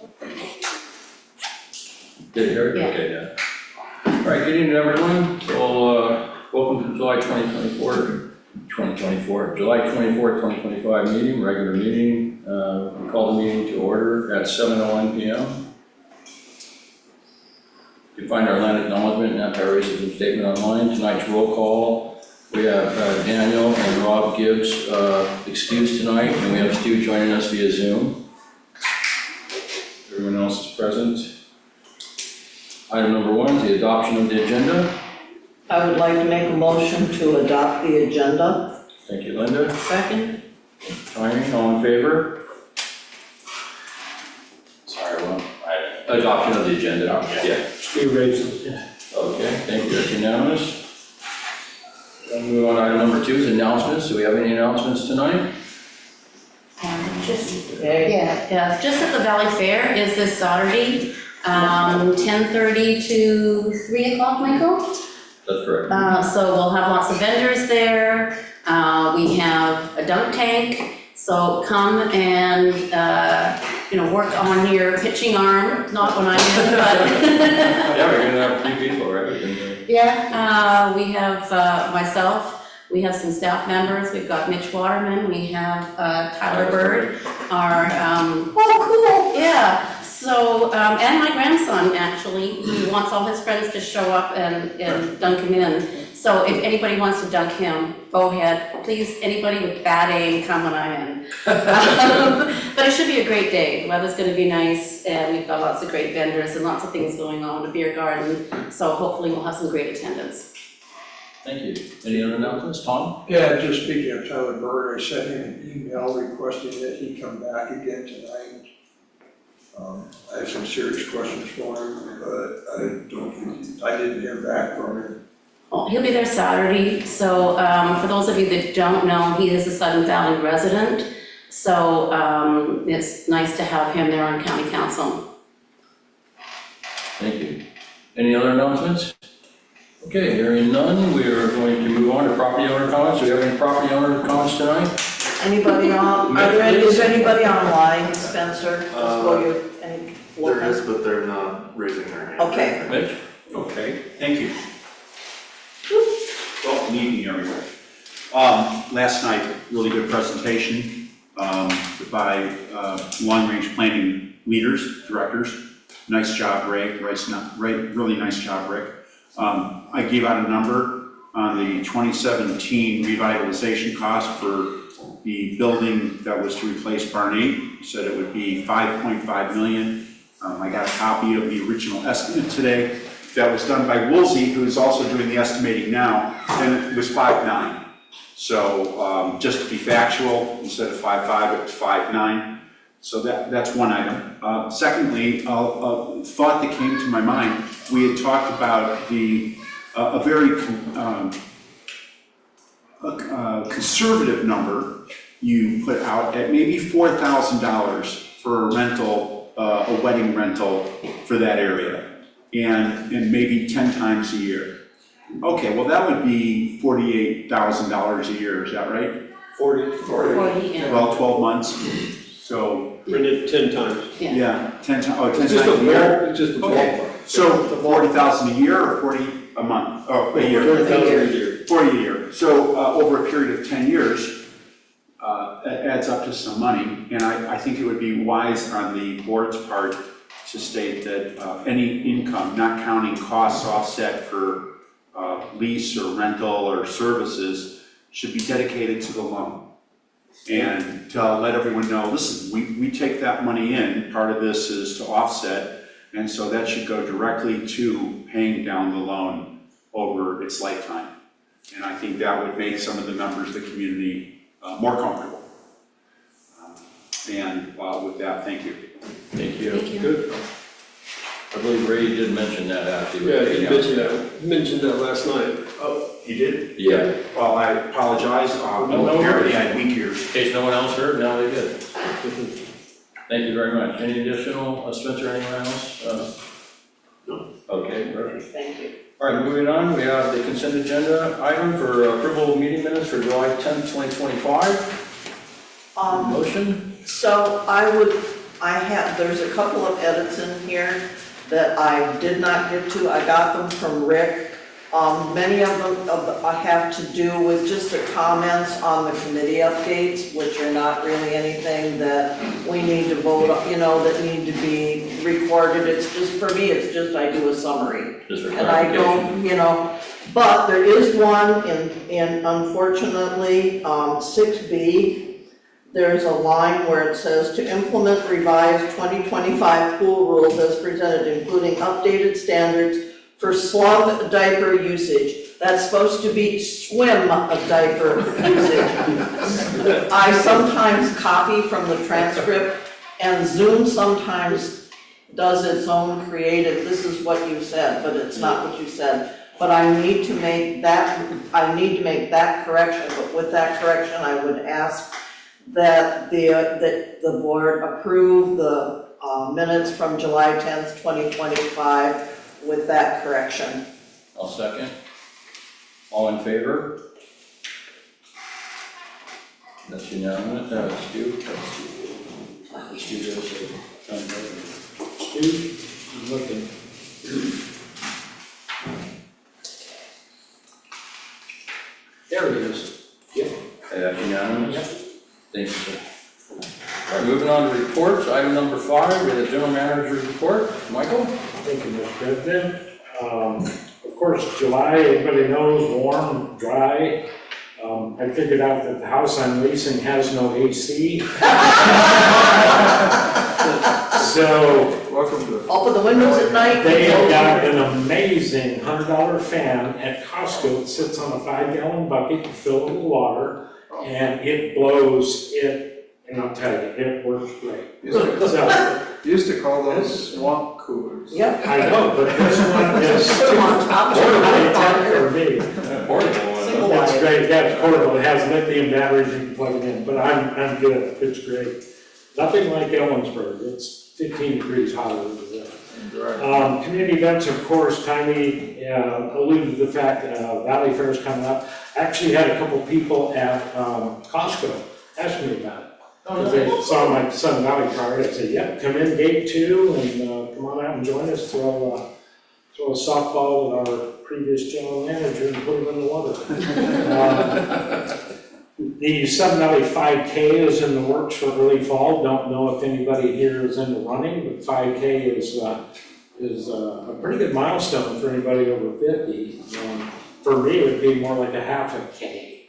Did you hear it? Yeah. Okay, yeah. All right, good evening, everyone. So, welcome to July 2024, July 24th, 2025 meeting, regular meeting. We call the meeting to order at 7:01 p.m. You can find our land acknowledgement and anti-racism statement online. Tonight's roll call, we have Daniel and Rob Gibbs excused tonight, and we have Stu joining us via Zoom. Everyone else is present. Item number 1 is the adoption of the agenda. I would like to make a motion to adopt the agenda. Thank you, Linda. Second? Irene, all in favor? Sorry, adoption of the agenda. Yeah. Stu raises. Okay, thank you, that's unanimous. We'll move on to item number 2 is announcements. Do we have any announcements tonight? Just Okay. just at the Valley Fair is this Saturday, 10:30 to 3 o'clock, Michael? That's correct. So we'll have lots of vendors there. We have a dunk tank, so come and, work on your pitching arm, not when I'm in, but. Yeah, we're gonna have a few people, right? Yeah, we have myself, we have some staff members, we've got Mitch Waterman, we have Tyler Bird, our, Oh, cool. yeah, so, and my grandson, actually, he wants all his friends to show up and dunk him in. So if anybody wants to dunk him, go ahead. Please, anybody with bad aim, come when I'm in. But it should be a great day. The weather's gonna be nice, and we've got lots of great vendors and lots of things going on, a beer garden. So hopefully we'll have some great attendance. Thank you. Any other announcements, Tom? Yeah, just speaking of Tyler Bird, I sent him an email requesting that he come back again tonight. I have some serious questions for him, but I didn't hear back from him. Well, he'll be there Saturday, so for those of you that don't know, he is a Sudden Valley resident. So it's nice to have him there on county council. Thank you. Any other announcements? Okay, hearing none, we are going to move on to property owner comments. Do we have any property owner comments tonight? Anybody on, is anybody online, Spencer? There is, but they're not raising their hand. Okay. Mitch? Okay, thank you. Well, good evening, everyone. Last night, really good presentation by long-range planning leaders, directors. Nice job, Ray. Really nice job, Rick. I gave out a number on the 2017 revitalization cost for the building that was to replace Barn 8. Said it would be $5.5 million. I got a copy of the original estimate today. That was done by Woolsey, who is also doing the estimating now, and it was 5.9. So just to be factual, instead of 5.5, it was 5.9. So that's one item. Secondly, a thought that came to my mind, we had talked about a very conservative number you put out at maybe $4,000 for a rental, a wedding rental for that area, and maybe 10 times a year. Okay, well that would be $48,000 a year, is that right? 40. 40, yeah. Well, 12 months, so. Rented 10 times. Yeah, 10 times, oh, 10 It's times just a year? it's just a Okay. ballpark. So 40,000 a year or 40 a month? Oh, a year. 40,000 a year. 40 a year. So over a period of 10 years, that adds up to some money. And I think it would be wise on the board's part to state that any income, not counting costs offset for lease or rental or services, should be dedicated to the loan. And to let everyone know, listen, we take that money in, part of this is to offset, and so that should go directly to paying down the loan over its lifetime. And I think that would make some of the members of the community more comfortable. And with that, thank you. Thank you. Thank you. Good. I believe Ray did mention that after. Yeah, you mentioned that last night. Oh, you did? Yeah. Well, I apologize. Apparently I had weak ears. In case no one else heard, now they did. Thank you very much. Any additional, Spencer, anyone else? No. Okay, perfect. Thank you. All right, moving on, we have the consent agenda item for approval of meeting minutes for July 10th, 2025. Motion? So I would there's a couple of edits in here that I did not get to. I got them from Rick. Many of them I have to do with just the comments on the committee updates, which are not really anything that we need to vote on, that need to be recorded. It's just, for me, it's just I do a summary. Just for And I clarification. don't, but there is one in unfortunately, 6B. There's a line where it says to implement revised 2025 pool rules as presented, including updated standards for slug diaper usage. That's supposed to be swim diaper usage. I sometimes copy from the transcript, and Zoom sometimes does its own creative, this is what you said, but it's not what you said. But I need to make that correction, but with that correction, I would ask that the board approve the minutes from July 10th, 2025 with that correction. I'll second. All in favor? That's unanimous. Stu? Stu goes to, Stu, I'm looking. There he is. that's unanimous? Thank you, sir. All right, moving on to reports, item number 5, we have the general manager's report. Michael? Thank you, Mr. President. Of course, July, everybody knows, warm, dry. I figured out that the house I'm leasing has no AC. So Welcome to. Open the windows at night. they have got an amazing $100 fan at Costco. It sits on a 5-gallon bucket, you fill it with water, and it blows it, and I'll tell you, it works great. So, Used to call those swamp coolers. Yep. I know, but this one is Put them on top. for me. Portable one. Single It's wide. great, yeah, it's portable, it has lithium batteries, you can plug it in, but I'm good, it's great. Nothing like Ellensburg, it's 15 degrees hotter than that. Community events, of course, Tiny alluded to the fact that Valley Fair is coming up. Actually had a couple people at Costco ask me about it. They saw my Sun Valley card, I said, yep, come in gate 2 and come on out and join us, throw a softball at our previous general manager and put him in the water. The Sun Valley 5K is in the works for early fall. Don't know if anybody here is in the running, but 5K is a pretty good milestone for anybody over 50. For me, it would be more like a half a K.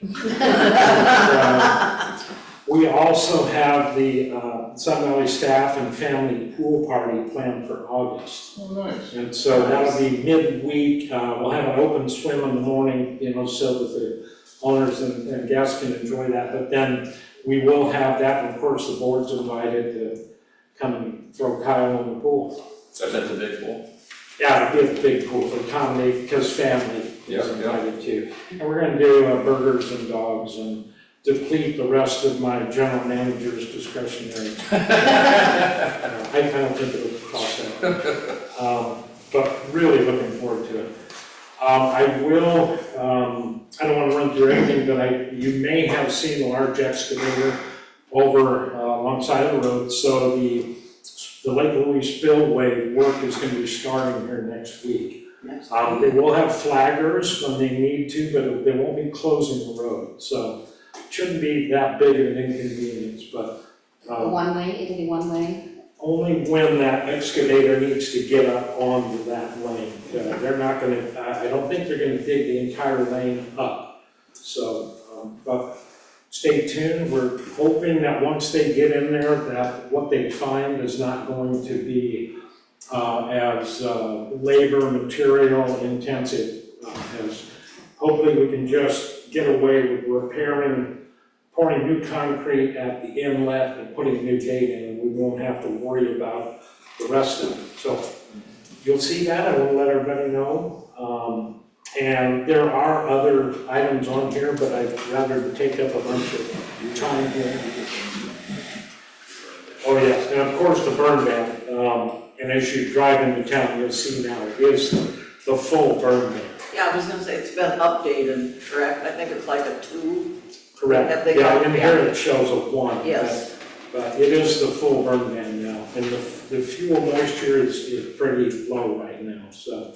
We also have the Sun Valley Staff and Family Pool Party planned for August. Oh, nice. And so that'll be midweek. We'll have an open swim in the morning, so that the owners and guests can enjoy that. But then we will have that, and of course, the board's invited to come and throw Kyle in the pool. That's at the big pool. Yeah, it'll be a big pool to accommodate, because family Yeah, is yeah. invited too. And we're gonna do burgers and dogs and deplete the rest of my general manager's discretionary. I don't think it'll cost that. But really looking forward to it. I will, I don't want to run through everything, but you may have seen the large excavator over alongside the road. So the Lake Louise spillway work is going to be starting here next week. They will have flaggers when they need to, but they won't be closing the road. So it shouldn't be that big of an inconvenience, but One way, it'll be one way. only when that excavator needs to get up onto that lane. They're not gonna, I don't think they're gonna dig the entire lane up. So, but stay tuned. We're hoping that once they get in there, that what they find is not going to be as labor, material intensive as hopefully we can just get away with repairing, pouring new concrete at the inlet and putting a new gate in, and we won't have to worry about the rest of it. So you'll see that, I will let everybody know. And there are other items on here, but I'd rather take up a bunch of time here. Oh yes, and of course the burn ban, and as you drive into town, you'll see now it is the full burn ban. Yeah, I was gonna say, it's been updated, correct? I think it's like a 2. Correct, Have they yeah, gone in here it shows a 1. Yes. But it is the full burn ban now. And the fuel moisture is pretty low right now, so.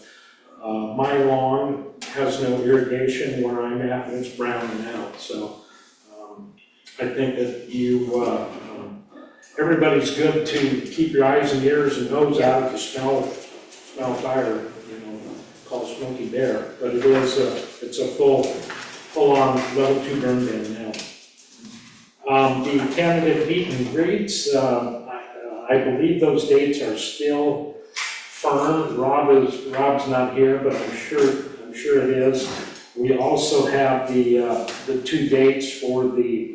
My lawn has no irrigation where I'm at, and it's browning out, so. I think that everybody's good to keep your eyes and ears and nose out if you smell fire, call Smoky Bear. But it's a full-on level 2 burn ban now. The candidate meet and greets, I believe those dates are still firm. Rob's not here, but I'm sure it is. We also have the 2 dates for the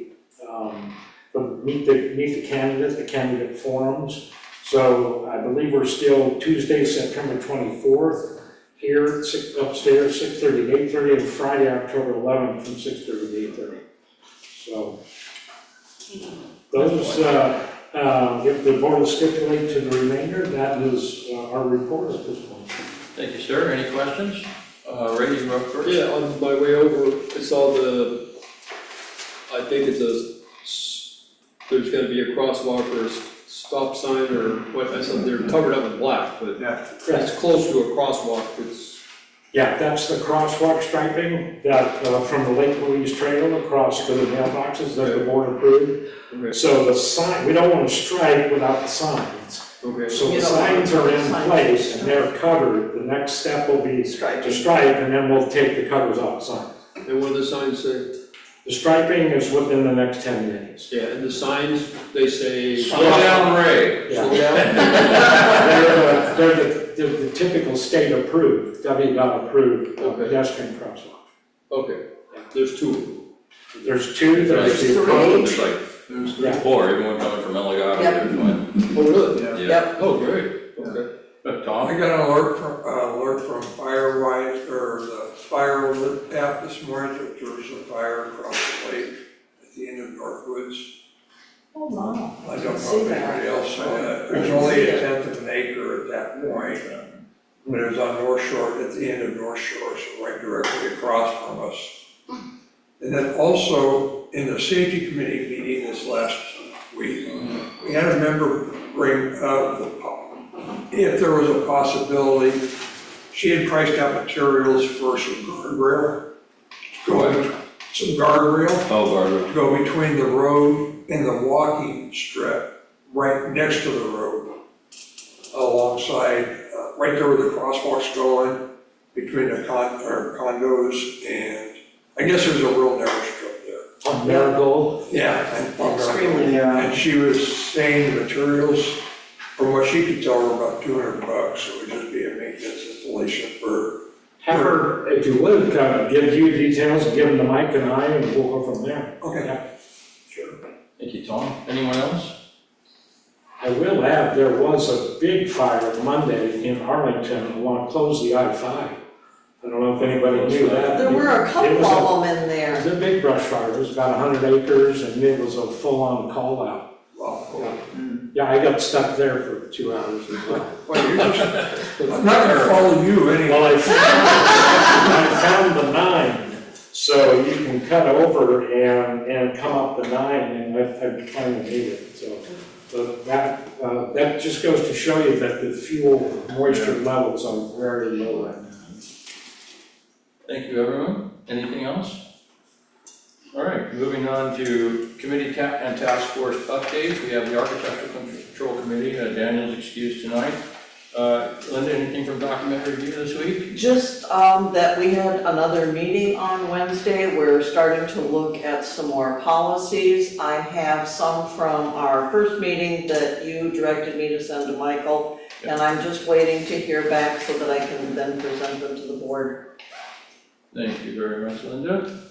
meet the candidate forums. So I believe we're still Tuesday, September 24th, here upstairs, 6:30 to 8:30, and Friday, October 11th, from 6:30 to 8:30. So those, if the board will stipulate to the remainder, that is our report at this point. Thank you, sir. Any questions? Ray, you're up first. Yeah, on my way over, I saw I think there's gonna be a crosswalk or a stop sign or what, I said they're covered up in black, but it's close to a crosswalk, Yeah, that's the crosswalk striping that, from the Lake Louise Trail across to the mailboxes that the board approved. okay, So the sign, we don't want to stripe without the signs. okay. So the You don't want signs are in signs. place and they're covered. The next step will be Striping. to stripe, and then we'll take the covers off the signs. And what do the signs say? The striping is within the next 10 days. Yeah, and the signs, they say. Slow down, Ray. Yeah. Slow down? They're the typical state approved, WDOT approved Okay. pedestrian crosswalk. Okay, there's 2 of them. There's 2, there's the There's approach. There's Yeah. 4, everyone coming from Elegant. Yep. Oh, really? Yeah. Yep, Oh, great, okay. Tom? I got an alert from Firewise, or the fire alert app this morning, that there was a fire across the lake at the end of Northwoods. oh, no. I don't know if anybody else saw that. It was only a tenth of an acre at that point, but it was on North Shore, at the end of North Shore, so right directly across from us. And then also, in the safety committee meeting this last week, we had a member bring up if there was a possibility, she had priced out materials for some guardrail. Some guardrail Oh, Barbara. to go between the road and the walking strip, right next to the road, alongside, right there where the crosswalk's going, between the condos, and I guess there's a real narrow strip there. On Marigold. Yeah. Extremely narrow. And she was saying the materials, from what she could tell, were about $200, so it would just be a maintenance installation for. Have her, if you would, give you details, give them to Mike and I, and we'll go from there. Okay. Yeah, sure. Thank you, Tom. Anyone else? I will add, there was a big fire Monday in Arlington along, close the I-5. I don't know if anybody knew that. There were a It couple was of them in It there. was a big brush fire, it was about 100 acres, and it was a full-on call-out. Well, Yeah, I got stuck there for 2 hours as well. you just, I'm not gonna follow you anyway. Well, I found the 9, so you can cut over and come up the 9, and I finally made it, so. But that just goes to show you that the fuel moisture levels are very low right now. Thank you, everyone. Anything else? All right, moving on to committee and task force updates. We have the Architectural Control Committee, Daniel's excused tonight. Linda, anything from document review this week? Just that we had another meeting on Wednesday. We're starting to look at some more policies. I have some from our first meeting that you directed me to send to Michael, and I'm just waiting to hear back so that I can then present them to the board. Thank you very much, Linda.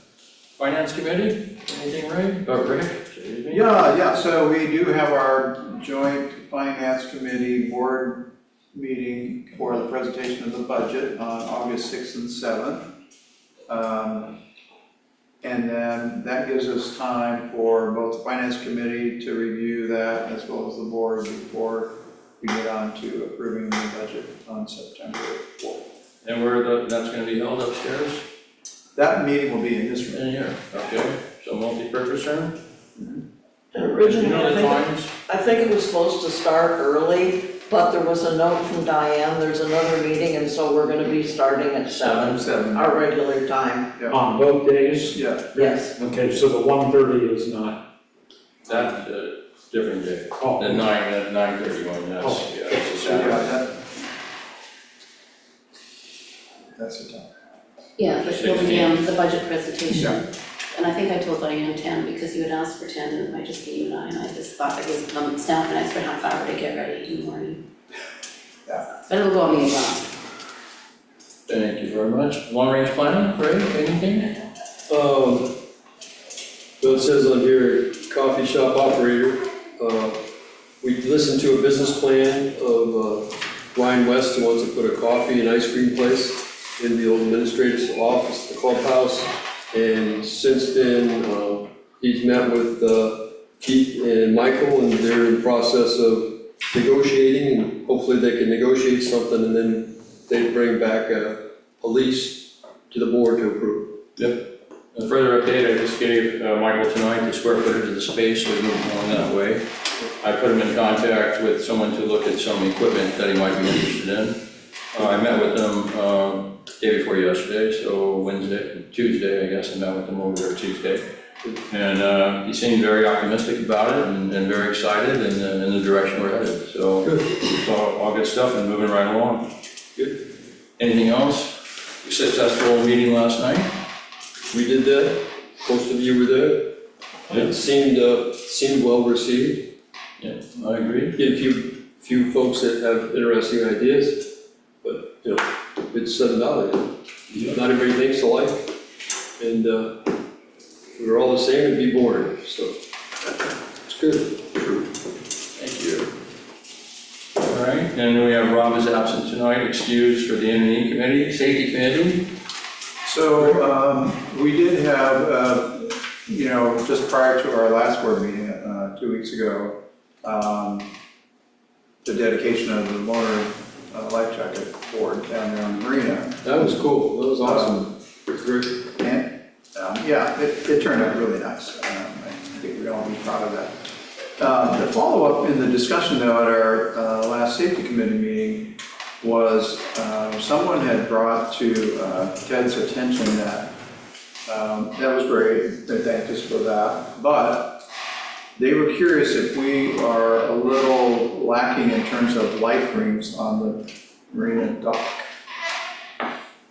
Finance Committee, anything, Ray? Rick? Anything? Yeah, so we do have our joint finance committee board meeting for the presentation of the budget on August 6th and 7th. And then that gives us time for both the finance committee to review that as well as the board before we get on to approving the budget on September 4th. And that's gonna be held upstairs? That meeting will be in this room. In here, okay. So multi-purpose room? Originally, You know I the think times? I think it was supposed to start early, but there was a note from Diane, there's another meeting, and so we're gonna be starting at 7, 7. our regular time, On both days? Yeah. yes. Okay, so the 1:30 is not, That's a different day. oh, The 9:31, that's, Oh. yeah, it's a So, yeah, Saturday. that's the time. Yeah, but it'll be 16. the budget presentation. Yeah. And I think I told Diane 10 because you had asked for 10 and I just gave you 9. I just thought it was staff an extra half hour to get ready in the morning. Yeah. But it'll go on the exhaust. Thank you very much. Long-range planning, Ray, anything? So it says on here, coffee shop operator, we listened to a business plan of Ryan West, who wants to put a coffee and ice cream place in the old administrator's office, the clubhouse. And since then, he's met with Keith and Michael, and they're in the process of negotiating, and hopefully they can negotiate something, and then they bring back a lease to the board to approve. A further update, I just gave Michael tonight the square footage of the space, so we're moving along that way. I put him in contact with someone to look at some equipment that he might be interested in. I met with them day before yesterday, so Tuesday, I guess, I met with them over there Tuesday. And he seemed very optimistic about it and very excited in the direction we're headed. So, all good stuff and moving right along. Good. Anything else? Successful meeting last night? We did that, most of you were there. It seemed well received. Yeah, I agree. Get a few folks that have interesting ideas, but, you know, it's said and done. Not everybody thinks alike, and if we were all the same, it'd be boring, so it's good. Thank you. All right, and we have Rob is absent tonight, excused for the N&E Committee, Safety Committee. So, we did have, just prior to our last board meeting, 2 weeks ago, the dedication of the motor life jacket board down there on the marina. That was cool, that was awesome. It's great. And, yeah, it turned out really nice. I think we'd all be proud of that. The follow-up in the discussion though at our last safety committee meeting was someone had brought to Ted's attention that that was great, they thanked us for that, but they were curious if we are a little lacking in terms of life rings on the marina dock.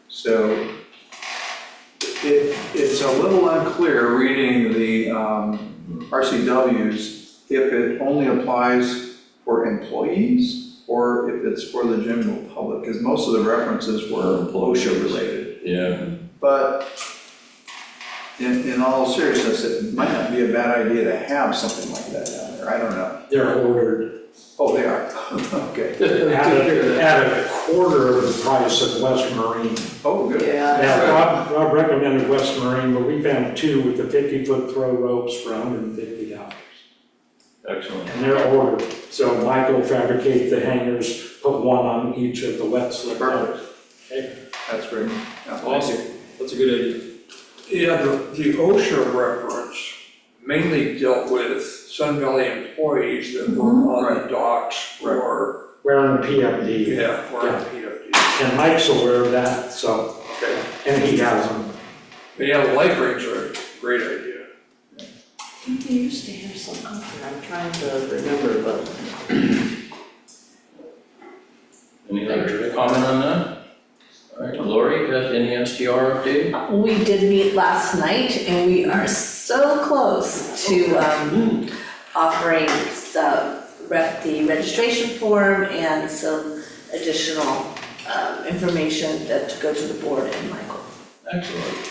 So it's a little unclear reading the RCWs if it only applies for employees or if it's for the general public, because most of the references were OSHA related. Yeah. But in all seriousness, it might not be a bad idea to have something like that down there, I don't know. they're ordered Oh, they are, okay. at a quarter of the price of West Marine. Oh, good. Yeah, Now, Rob recommended West Marine, but we found 2 with the 50-foot throw ropes for $150. Excellent. And they're ordered, so Michael fabricated the hangers, put one on each of the wet slip. Perfect. Okay. That's great. Yeah. Awesome, that's a good idea. Yeah, the OSHA reference mainly dealt with Sun Valley employees that were on the docks or, Wearing the PFD. yeah, or on PFD. And Mike's aware of that, so, and he has them. But yeah, the life rings are a great idea. I think they used to have some out there, I'm trying to remember, but Any other comment on that? All right, Lori, any STR update? We did meet last night and we are so close to offering the registration form and some additional information that to go to the board and Michael. Excellent.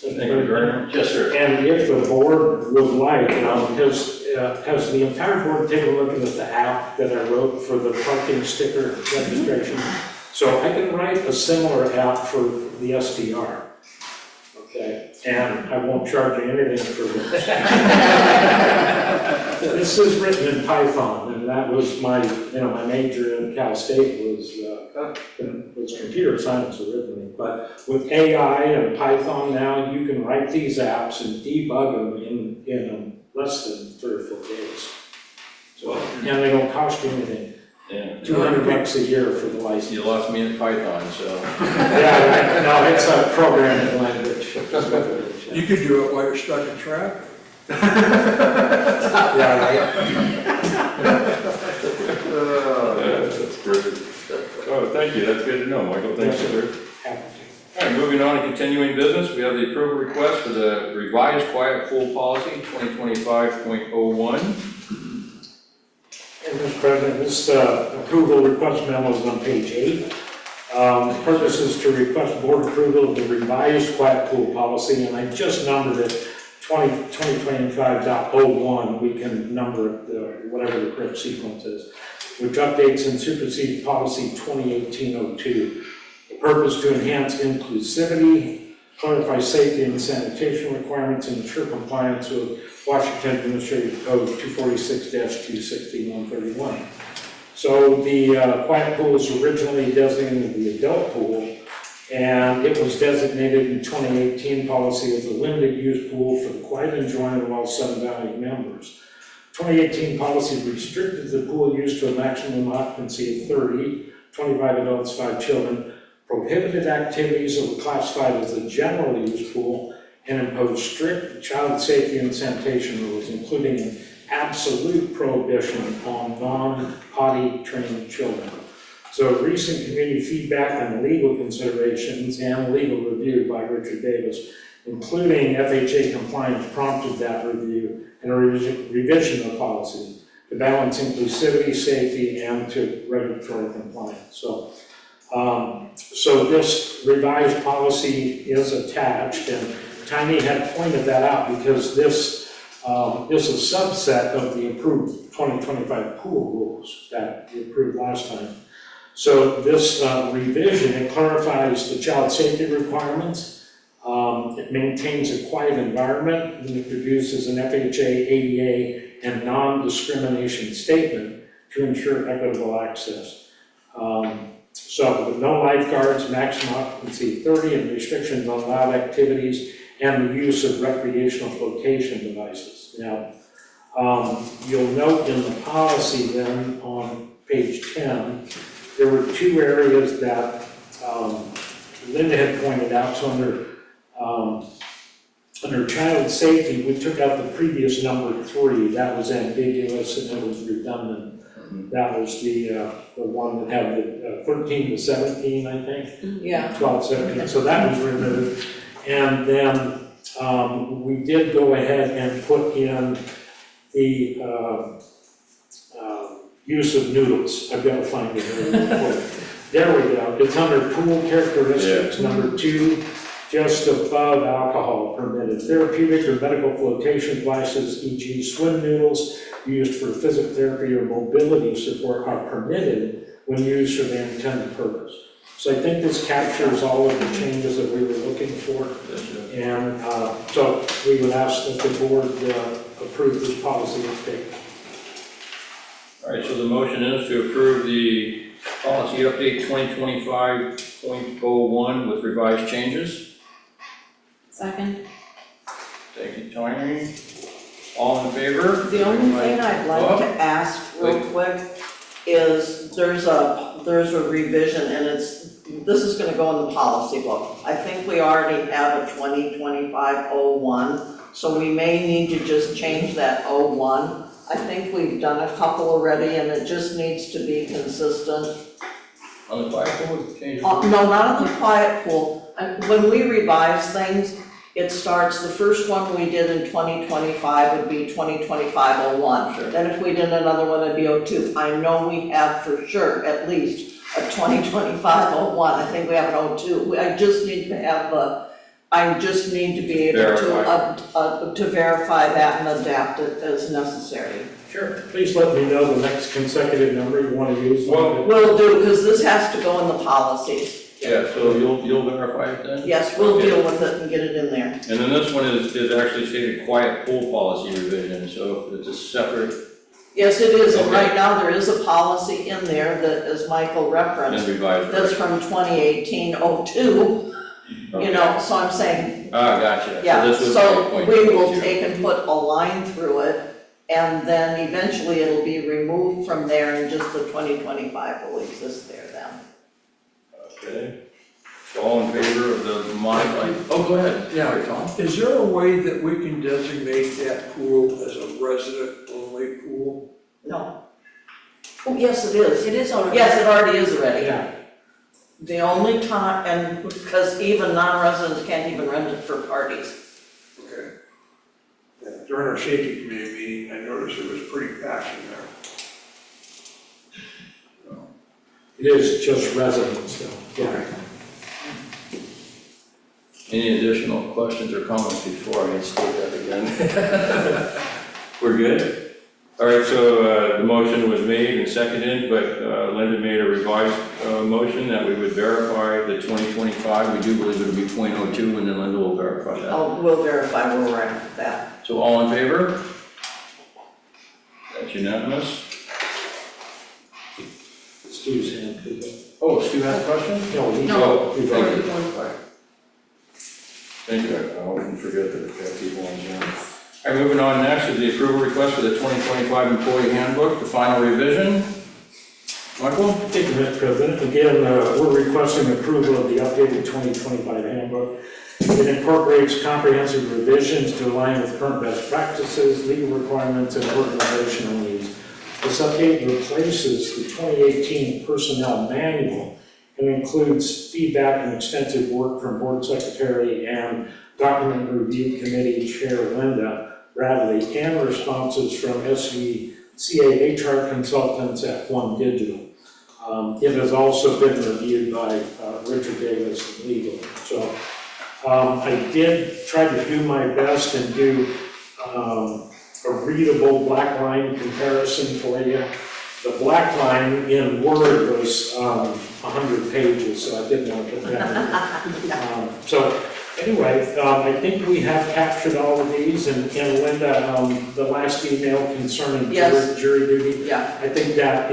Thank you very much. Yes, sir. And if the board would like, has the entire board taken a look at the app that I wrote for the parking sticker registration? So I can write a similar app for the STR, okay? And I won't charge you anything for this. This is written in Python, and that was my major in Cal State was computer science originally. But with AI and Python now, you can write these apps and debug them in less than 3 or 4 days. So, and they don't cost you anything, Yeah. $200 a year for the license. You lost me at Python, so. Yeah, right. No, it's a programming language. You could do it while you're stuck in traffic. Yeah, right. That's great. Oh, thank you, that's good to know, Michael, thanks, sir. Happy All right, moving on to continuing business, we have the approval request for the revised quiet pool policy, 2025.01. And Mr. President, this approval request memo is on page 8. The purpose is to request board approval of the revised quiet pool policy, and I just numbered it 2025.01. We can number it whatever the correct sequence is, which updates and supersedes policy 2018-02. The purpose to enhance inclusivity, clarify safety and sanitation requirements, and ensure compliance with Washington Administrative Code 246-260-131. So the quiet pool was originally designated the adult pool, and it was designated in 2018 policy as a limited use pool for the quiet enjoyment of all Sun Valley members. 2018 policy restricted the pool use to a maximum occupancy of 30, 25 adults, 5 children, prohibited activities that were classified as a general use pool, and imposed strict child safety and sanitation rules, including an absolute prohibition on non-potty trained children. So recent community feedback on legal considerations and legal review by Richard Davis, including FHA compliance, prompted that review and a revision of the policy to balance inclusivity, safety, and to regulatory compliance. So this revised policy is attached, and Tiny had pointed that out because this is a subset of the approved 2025 pool rules that we approved last time. So this revision, it clarifies the child safety requirements, it maintains a quiet environment, and it produces an FHA, ADA, and non-discrimination statement to ensure equitable access. So with no lifeguards, maximum occupancy 30, and restrictions on allowed activities, and the use of recreational flotation devices. Now, you'll note in the policy then on page 10, there were 2 areas that Linda had pointed out. So under child safety, we took out the previous number 3. That was ambiguous and it was redundant. That was the one that had the 13 to 17, I think. Yeah. 12, 17. So that was removed. And then we did go ahead and put in the use of noodles. I've got to find it here. There we go. It's under pool characteristics, number 2, just above alcohol permitted. Therapeutic or medical flotation devices, e.g. swim noodles, used for physical therapy or mobility support are permitted when used for their intended purpose. So I think this captures all of the changes that we were looking for. And so we would ask that the board approve this policy update. All right, so the motion is to approve the policy update 2025.01 with revised changes. Second. Thank you, Tony. All in favor? The only thing I'd like to ask real quick is there's a revision, and this is gonna go in the policy book. I think we already have a 2025-01, so we may need to just change that 01. I think we've done a couple already, and it just needs to be consistent. On the quiet pool, change? No, not on the quiet pool. When we revise things, it starts, the first one we did in 2025 would be 2025-01. Sure. Then if we did another one, it'd be 02. I know we have for sure, at least, a 2025-01. I think we have an 02. I just need to have I just need to be able to verify that and adapt it as necessary. Sure. Please let me know the next consecutive number you want to use. Well, Will do, because this has to go in the policies. yeah, so you'll verify it then? Yes, we'll Okay. deal with it and get it in there. And then this one is actually stated quiet pool policy revision, so it's a separate Yes, it is, and Okay. right now there is a policy in there that, as Michael and referenced, revised. that's from 2018-02. you know, so I'm saying, Ah, gotcha. yeah, this was so point we will 22. take and put a line through it, and then eventually it'll be removed from there, and just the 2025 will exist there then. Okay. So all in favor of the modified, oh, go ahead. Yeah, Tom. Is there a way that we can designate that pool as a resident-only pool? No. Oh, yes, it is. It is already. Yes, it already is already. Yeah, The only time, and because even non-residents can't even rent it for parties. Okay. Yeah, during our safety committee meeting, I noticed it was pretty packed in there. So, it is just residents though, yeah. Any additional questions or comments before I state that again? We're good? All right, so the motion was made and seconded, but Linda made a revised motion that we would verify the 2025. We do believe it'll be .02, and then Linda will verify that. We'll verify where we're at with that. So all in favor? That's unanimous. Stu's hand, please. Oh, Stu has a question? No, he. No, he- thank you. Going for it. Thank you. I wouldn't forget that we have people on Zoom. All right, moving on next is the approval request for the 2025 Employee Handbook, the final revision. Michael? Thank you, Mr. President. Again, we're requesting approval of the updated 2025 handbook. It incorporates comprehensive revisions to align with current best practices, legal requirements, and organizational needs. This update replaces the 2018 Personnel Manual and includes feedback and extensive work from Board Secretary and Document Review Committee Chair Linda Bradley, and responses from SVCA HR consultants at One Digital. It has also been reviewed by Richard Davis Legal. So I did try to do my best and do a readable black line comparison for you. The black line in Word was 100 pages, so I didn't want to put that in. So anyway, I think we have captured all of these, and Linda, the last email concerning Yes. jury duty, Yeah, I think that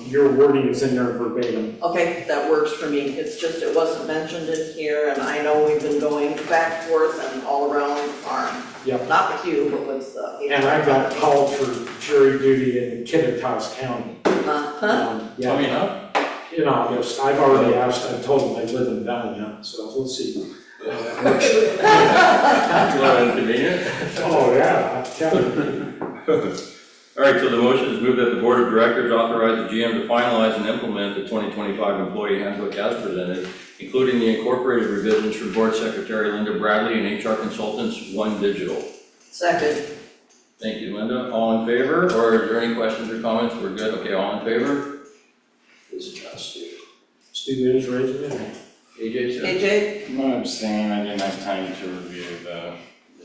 your wording is in there verbatim. okay, that works for me. It's just, it wasn't mentioned in here, and I know we've been going back and forth and all around the farm. Yep. Not with you, but with the. And I got called for jury duty in Kittitas County. Uh-huh. Yeah, Coming up? in August. I've already asked, I told them I live in Valiant, so we'll see. A little inconvenient. Oh, yeah, I'm telling you. All right, so the motion is moved that the Board of Directors authorize the GM to finalize and implement the 2025 Employee Handbook as presented, including the incorporated revisions from Board Secretary Linda Bradley and HR consultants One Digital. Second. Thank you, Linda. All in favor, or are there any questions or comments? We're good. Okay, all in favor? This is just Stu. Stu is raising it. AJ, sir? AJ? I'm abstaining, I didn't have time to review the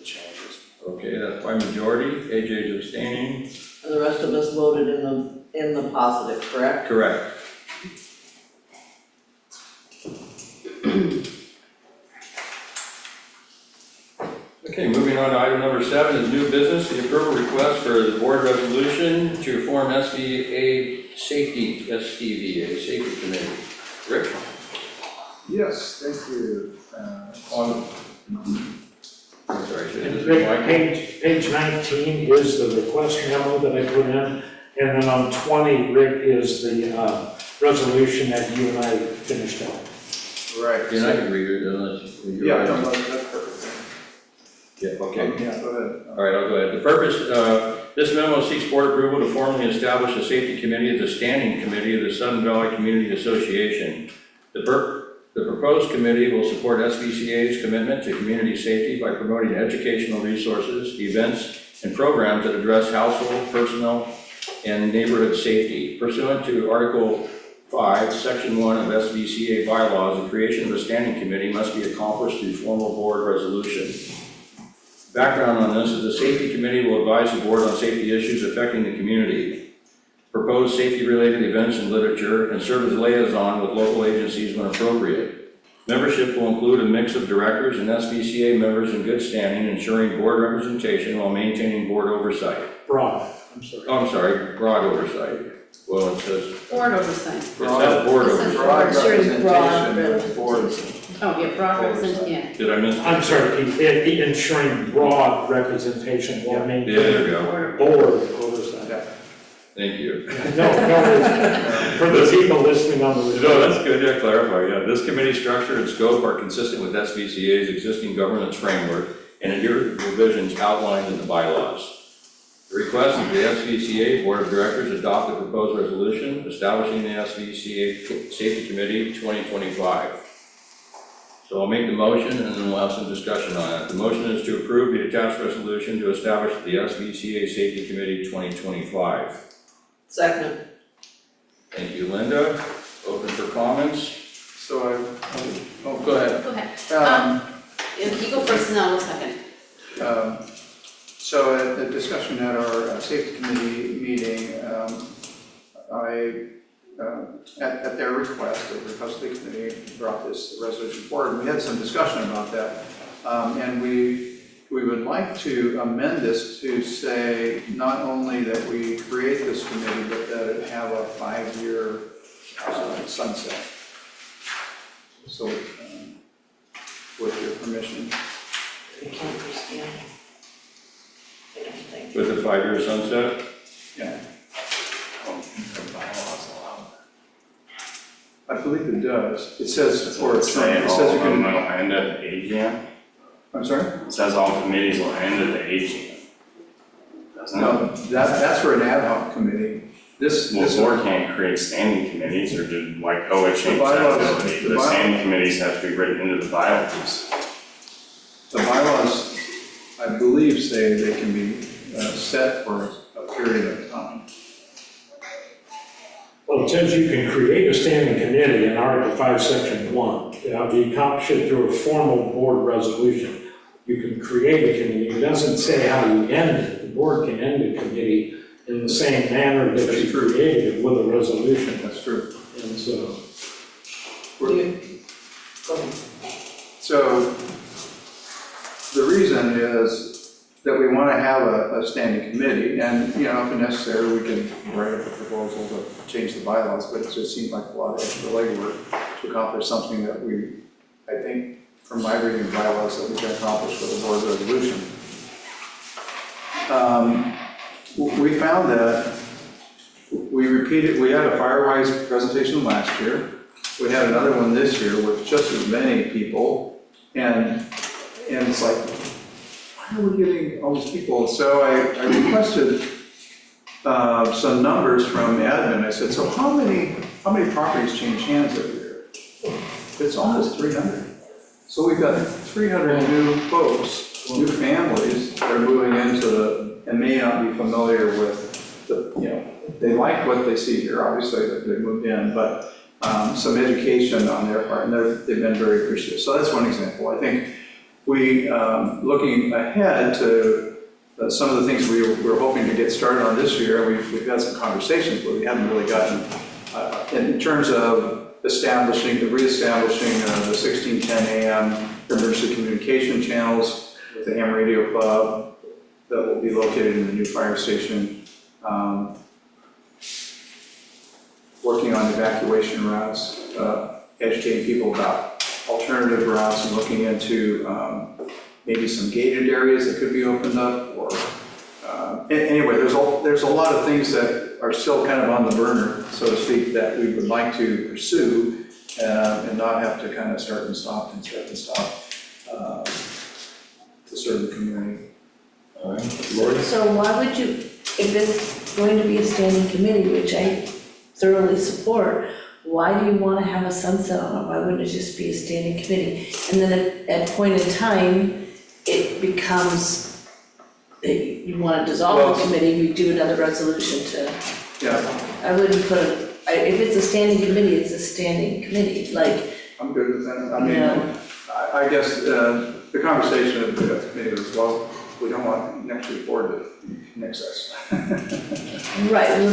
changes. Okay, that's by majority. AJ is abstaining. And the rest of us voted in the positive, correct? Correct. Okay, moving on to item number 7 is new business, the approval request for the board resolution to form SVA safety, STVA safety committee. Rick? Yes, thank you. On. I'm sorry, should I And just Rick, Michael? page 19 is the request memo that I put in, and then on 20, Rick, is the resolution that you and I finished up. Right. You're not gonna read it unless you're. Yeah, writing. no, that's perfect. Yeah, okay. Yeah, go ahead. All right, I'll go ahead. The purpose, this memo seeks board approval to formally establish a safety committee as a standing committee of the Sun Valley Community Association. The proposed committee will support SVCA's commitment to community safety by promoting educational resources, events, and programs that address household, personal, and neighborhood safety. Pursuant to Article 5, Section 1 of SVCA bylaws, the creation of a standing committee must be accomplished through formal board resolution. Background on this is the safety committee will advise the board on safety issues affecting the community, propose safety-related events and literature, and serve as liaison with local agencies when appropriate. Membership will include a mix of directors and SVCA members in good standing, ensuring board representation while maintaining board oversight. Broad, I'm sorry. Oh, I'm sorry, broad oversight. Well, it says. Or board oversight? It says board It says oversight. Broad Sure, broad representation, board. Oh, yeah, broad representation, yeah. Did I miss? I'm sorry, Pete, ensuring broad representation, I mean. Yeah, there you go. Board oversight. Thank you. No, for the people listening on the. No, that's good, yeah, clarify, yeah. This committee structure and scope are consistent with SVCA's existing governance framework and adhere to revisions outlined in the bylaws. The request is the SVCA Board of Directors adopt the proposed resolution establishing the SVCA Safety Committee 2025. So I'll make the motion and then we'll have some discussion on it. The motion is to approve the attached resolution to establish the SVCA Safety Committee 2025. Second. Thank you, Linda. Open for comments. So Oh, go ahead. Go ahead. I, You go first and then I'll second. So at the discussion at our safety committee meeting, at their request, the request of the committee brought this resolution forward, and we had some discussion about that. And we would like to amend this to say not only that we create this committee, but that it have a 5-year sunset. So, with your permission. We can't proceed. I don't think. With the 5-year sunset? Yeah. I believe it does. It says, or it says you All of them can, will end at the AGM. I'm sorry? It says all committees will end at the AGM. Doesn't it? No, that's for an ad hoc committee. This, Well, the board can't create standing committees, or did like COA change that bylaws- ability? the The standing committees have to be written into the bylaws. the bylaws, I believe, say they can be set for a period of time. Well, it says you can create a standing committee in Article 5, Section 1. You accomplish it through a formal board resolution. You can create a committee. It doesn't say how you end it. The board can end a committee in the same manner that That's you true. created it with a resolution. That's true. And so, Go ahead. So the reason is that we want to have a standing committee, and, you know, if necessary, we can write up a proposal to change the bylaws, but it just seems like a lot of extra legwork to accomplish something that we, I think, from my reading of bylaws, that we can accomplish with a board resolution. We found that we had a Firewise presentation last year. We had another one this year with just as many people, and it's like, why are we getting all these people? So I requested some numbers from admin. I said, so how many properties change hands every year? It's almost 300. So we've got 300 new folks, new families that are moving into and may not be familiar with they like what they see here, obviously, that they moved in, but some education on their part, and they've been very appreciative. So that's one example. I think we, looking ahead to some of the things we're hoping to get started on this year, we've had some conversations, but we haven't really gotten, in terms of reestablishing the 1610 AM emergency communication channels with the ham radio club that will be located in the new fire station. Working on evacuation routes, educating people about alternative routes and looking into maybe some gated areas that could be opened up, or anyway, there's a lot of things that are still kind of on the burner, so to speak, that we would like to pursue and not have to kind of start and stop to serve the community. All right, Lori? So why would you, if it's going to be a standing committee, which I thoroughly support, why do you want to have a sunset on it? Why wouldn't it just be a standing committee? And then at a point in time, it becomes, you want to dissolve the committee, we do another resolution to, Yeah, I wouldn't put, if it's a standing committee, it's a standing committee, like, I'm good with that. I mean, Yeah. I guess the conversation at the committee was, well, we don't want next year's board to nix us. right, well,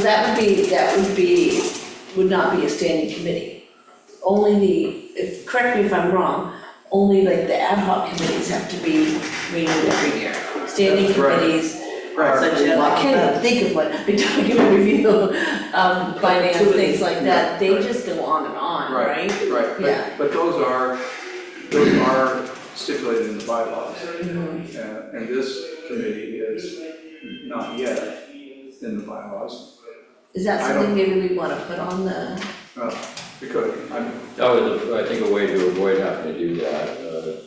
would not be a standing committee. Only correct me if I'm wrong, only like the ad hoc committees have to be renewed every year. Standing That's right. committees, such as, I can't even think of what, document review, finance, things like that, they just go on and on, right? Right, Yeah. but those are stipulated in the bylaws. And this committee is not yet in the bylaws. Is that something maybe we wanna put on the, We could, That was, I think, a way to avoid having to do that.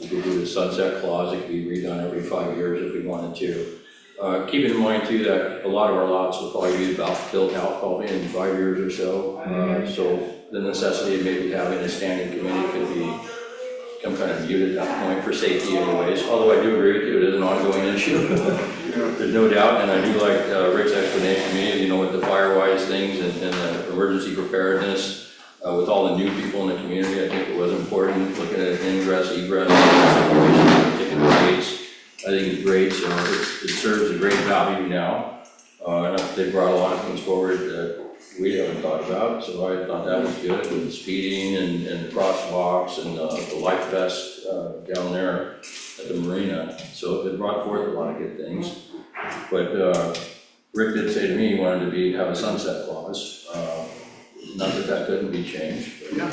We could do the sunset clause, it could be redone every 5 years if we wanted to. Keep in mind too that a lot of our lots will probably be built out probably in 5 years or so. So the necessity of maybe having a standing committee could become kind of muted at that point for safety anyways. Although I do agree with you, it is an ongoing issue. There's no doubt, and I do like Rick's explanation to me, with the fire-wise things and the emergency preparedness. With all the new people in the community, I think it was important, looking at ingress, egress, particular rates. I think it's great, so it serves a great value now. And they brought a lot of things forward that we haven't thought about, so I thought that was good, with the speeding and the crosswalks and the life vest down there at the marina. So it brought forth a lot of good things. But Rick did say to me he wanted to have a sunset clause. Not that couldn't be changed. yeah.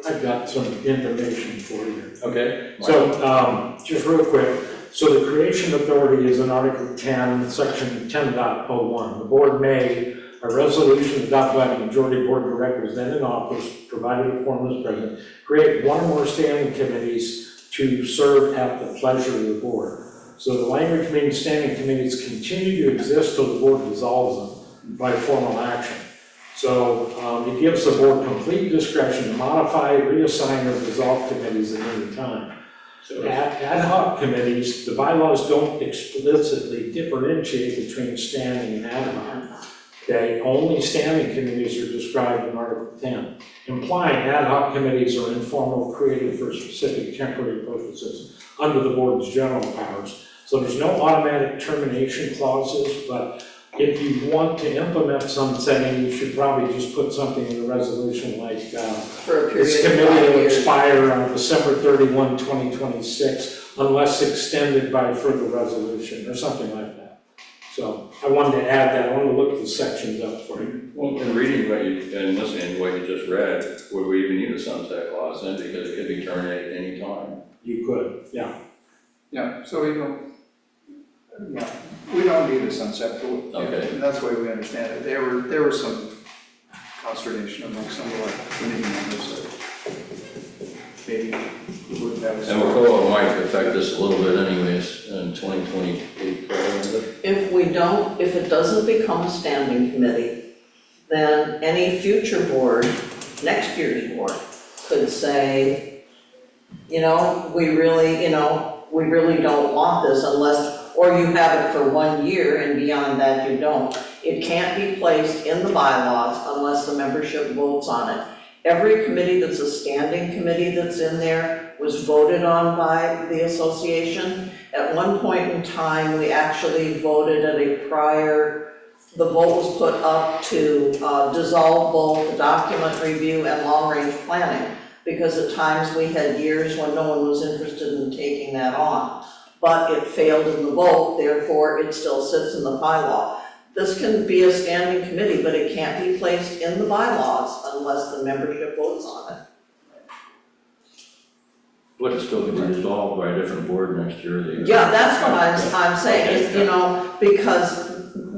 I've got some information for you. Okay. So, just real quick, so the creation authority is in Article 10, Section 10.01. The board may, a resolution adopted by the majority board of directors then in office, provided a quorum is present, create one or more standing committees to serve at the pleasure of the board. So the language means standing committees continue to exist till the board dissolves them by formal action. So it gives the board complete discretion to modify, reassign, or dissolve committees at any time. So ad hoc committees, the bylaws don't explicitly differentiate between standing and ad hoc. Okay, only standing committees are described in Article 10, implying ad hoc committees are informal, created for specific temporary purposes under the board's general powers. So there's no automatic termination clauses, but if you want to implement sunsetting, you should probably just put something in the resolution like, For a period this of 5 committee will years. expire on December 31, 2026, unless extended by further resolution, or something like that. So I wanted to add that, I wanted to look the sections up for you. Well, in reading what you, and listening to what you just read, would we even need a sunset clause then, because it could be terminated any time? You could, yeah. Yeah, so we don't need a sunset, but Okay. and that's the way we understand it. There was some consternation among some of our committee members that maybe we wouldn't have a. And we'll might affect this a little bit anyways in 2028, If it doesn't become a standing committee, then any future board, next year's board, could say, we really don't want this unless, or you have it for 1 year and beyond that you don't. It can't be placed in the bylaws unless the membership votes on it. Every committee that's a standing committee that's in there was voted on by the association. At one point in time, we actually voted at the vote was put up to dissolve both the document review and long-range planning, because at times we had years when no one was interested in taking that on. But it failed in the vote, therefore it still sits in the bylaw. This can be a standing committee, but it can't be placed in the bylaws unless the membership votes on it. But it still can be resolved by a different board next year. Yeah, that's what I'm saying, is, because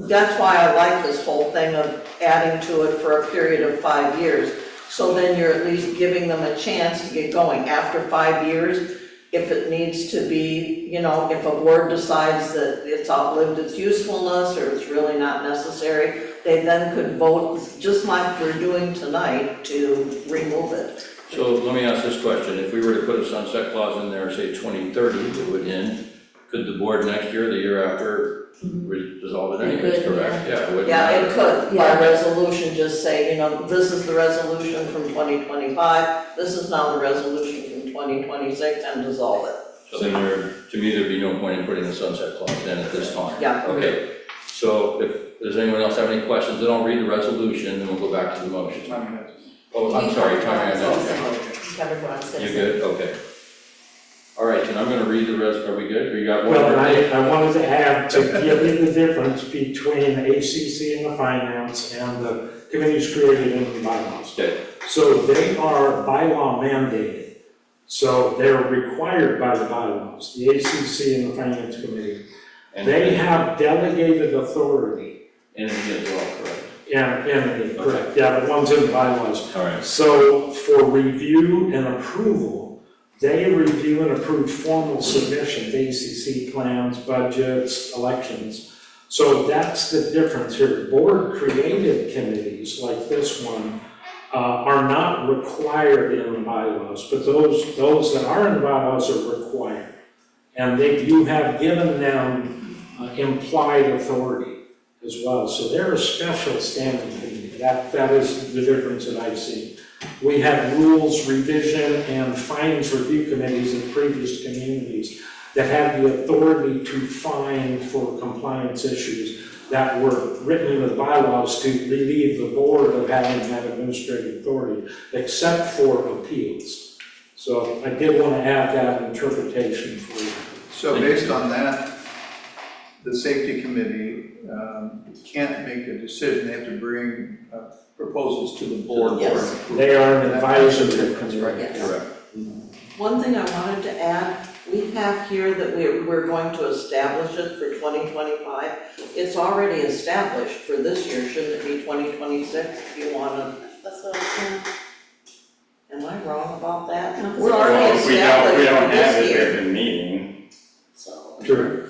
that's why I like this whole thing of adding to it for a period of 5 years. So then you're at least giving them a chance to get going. After 5 years, if it needs to be, if a board decides that it's outlived its usefulness or it's really not necessary, they then could vote, just like we're doing tonight, to remove it. So let me ask this question, if we were to put a sunset clause in there, say 2030, it would end, could the board next year, the year after, resolve it anyways, could, correct? Yeah, it wouldn't Yeah, matter. it could, by resolution, just say, this is the resolution from 2025, this is now the resolution from 2026, and dissolve it. So then to me, there'd be no point in putting a sunset clause in at this time. Yeah. Okay, so if, does anyone else have any questions, then I'll read the resolution, and we'll go back to the motion. I mean, Oh, I'm sorry, Tommy, I know. Covered what I was gonna You say. good? Okay. All right, and I'm gonna read the rest, are we good? We got one Well, more and thing? I wanted to add, to give you the difference between ACC and the finance and the committees created in the bylaws. Okay. So they are bylaw mandated, so they're required by the bylaws, the ACC and the finance committee. And They have delegated authority, N&E as well, correct? and, correct, yeah, the ones in the bylaws. All right. So for review and approval, they review and approve formal submissions, ACC plans, budgets, elections. So that's the difference here. Board-created committees like this one are not required in the bylaws, but those that are in the bylaws are required. And you have given them implied authority as well. So they're a special standing committee. That is the difference that I see. We had rules revision and fines review committees in previous communities that had the authority to fine for compliance issues that were written into the bylaws to relieve the board of having that administrative authority, except for appeals. So I did want to add that interpretation for you. So based on that, the safety committee can't make a decision, they have to bring proposals to the board. Yes. They are an advisory committee. Yes. Correct. One thing I wanted to add, we have here that we're going to establish it for 2025. It's already established for this year, shouldn't it be 2026 if you wanna, That's what I'm am I wrong about that? No, We're it's- already If we established don't for have this it, year. they've been meeting, so. Sure.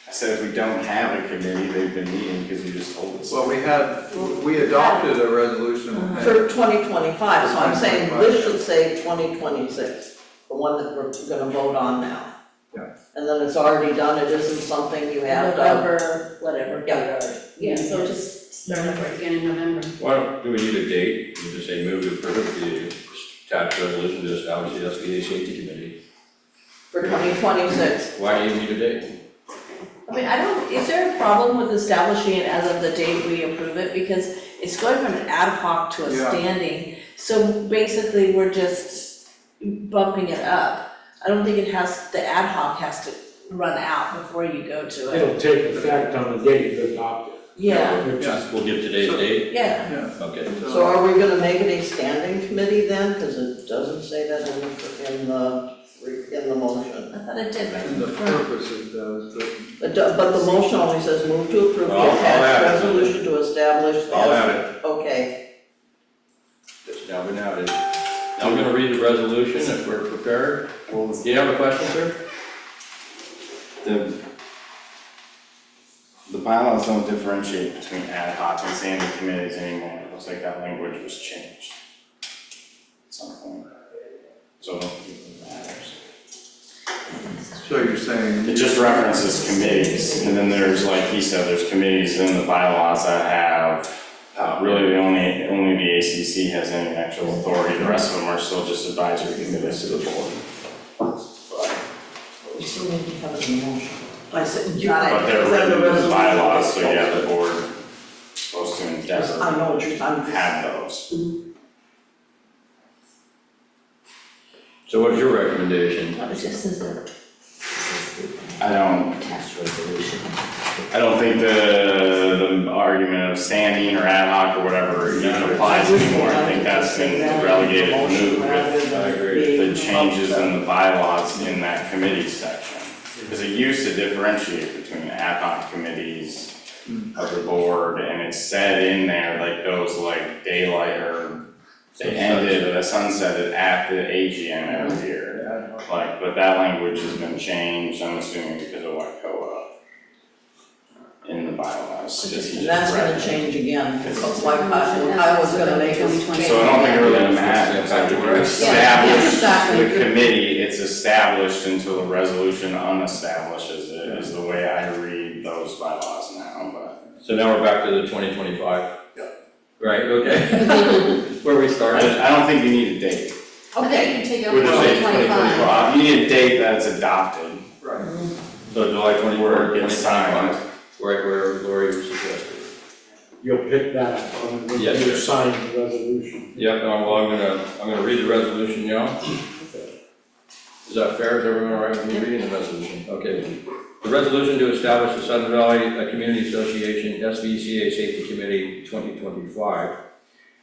I said if we don't have a committee, they've been meeting because you just told us. Well, we adopted a resolution. For 2025, so I'm saying this should say 2026, the one that we're gonna vote on now. Yeah. And then it's already done, it isn't something you have to. November, whatever. Yeah. Yeah, so just start up right again in November. Why don't, do we need a date? You just say move to approve the attached resolution to establish the SVA safety committee. For 2026. Why do you need a date? I mean, is there a problem with establishing it as of the date we approve it? Because it's going from an ad hoc to a Yeah. standing, so basically we're just bumping it up. I don't think the ad hoc has to run out before you go to it. It'll take effect on the date you adopt it. Yeah, Which is We'll give today's So- date? yeah. Yeah. Okay. So are we gonna make it a standing committee then? Cause it doesn't say that in the motion. I thought it did right And in the the front. purpose it does, but But the motion only says move to approve the I'll add attached it. resolution to establish the. I'll add Okay, It's now been added. Now I'm gonna read the resolution if we're prepared. Do you have a question, sir? The bylaws don't differentiate between ad hoc and standing committees anymore. It looks like that language was changed at some point. So I don't think it matters. so you're saying. It just references committees, and then there's, like he said, there's committees in the bylaws that have, really the only the ACC has any actual authority, the rest of them are still just advisory committees to the board. you still need to have it in the motion. I said, you. But they're is that written the in the resolution? bylaws, so yeah, the board is supposed to endeavor I know what you're talking to about. have those. So what's your recommendation? It just says I don't, attached resolution. I don't think the argument of standing or ad hoc or whatever even applies anymore. I think that's been relegated to moot with I agree. the changes in the bylaws in that committee section. Because it used to differentiate between ad hoc committees of the board, and it said in there like those like daylight or they ended, sunsetted at the AGM every year. Like, but that language has been changed, I'm assuming because of WACOA in the bylaws. Just- And that's gonna change again, because like I was gonna make us change. So I don't think it really matters, like if you establish exactly. the committee, it's established until the resolution unestablishes it, is the way I read those bylaws now, but. So now we're back to the 2025? Yeah. Right, okay. Where we started. I don't think you need a date. Okay, you can take it We'll over just say 2025. 2025, you need a date that's adopted, Right. So July 24th, where it gets signed. 2025, right where Lori was suggested. You'll pick that up when Yes, you sir. sign the resolution. Yep, well, I'm gonna read the resolution now. Is that fair? Is everyone all right with me reading the resolution? Okay. The resolution to establish the Sudden Valley Community Association SVCA Safety Committee 2025.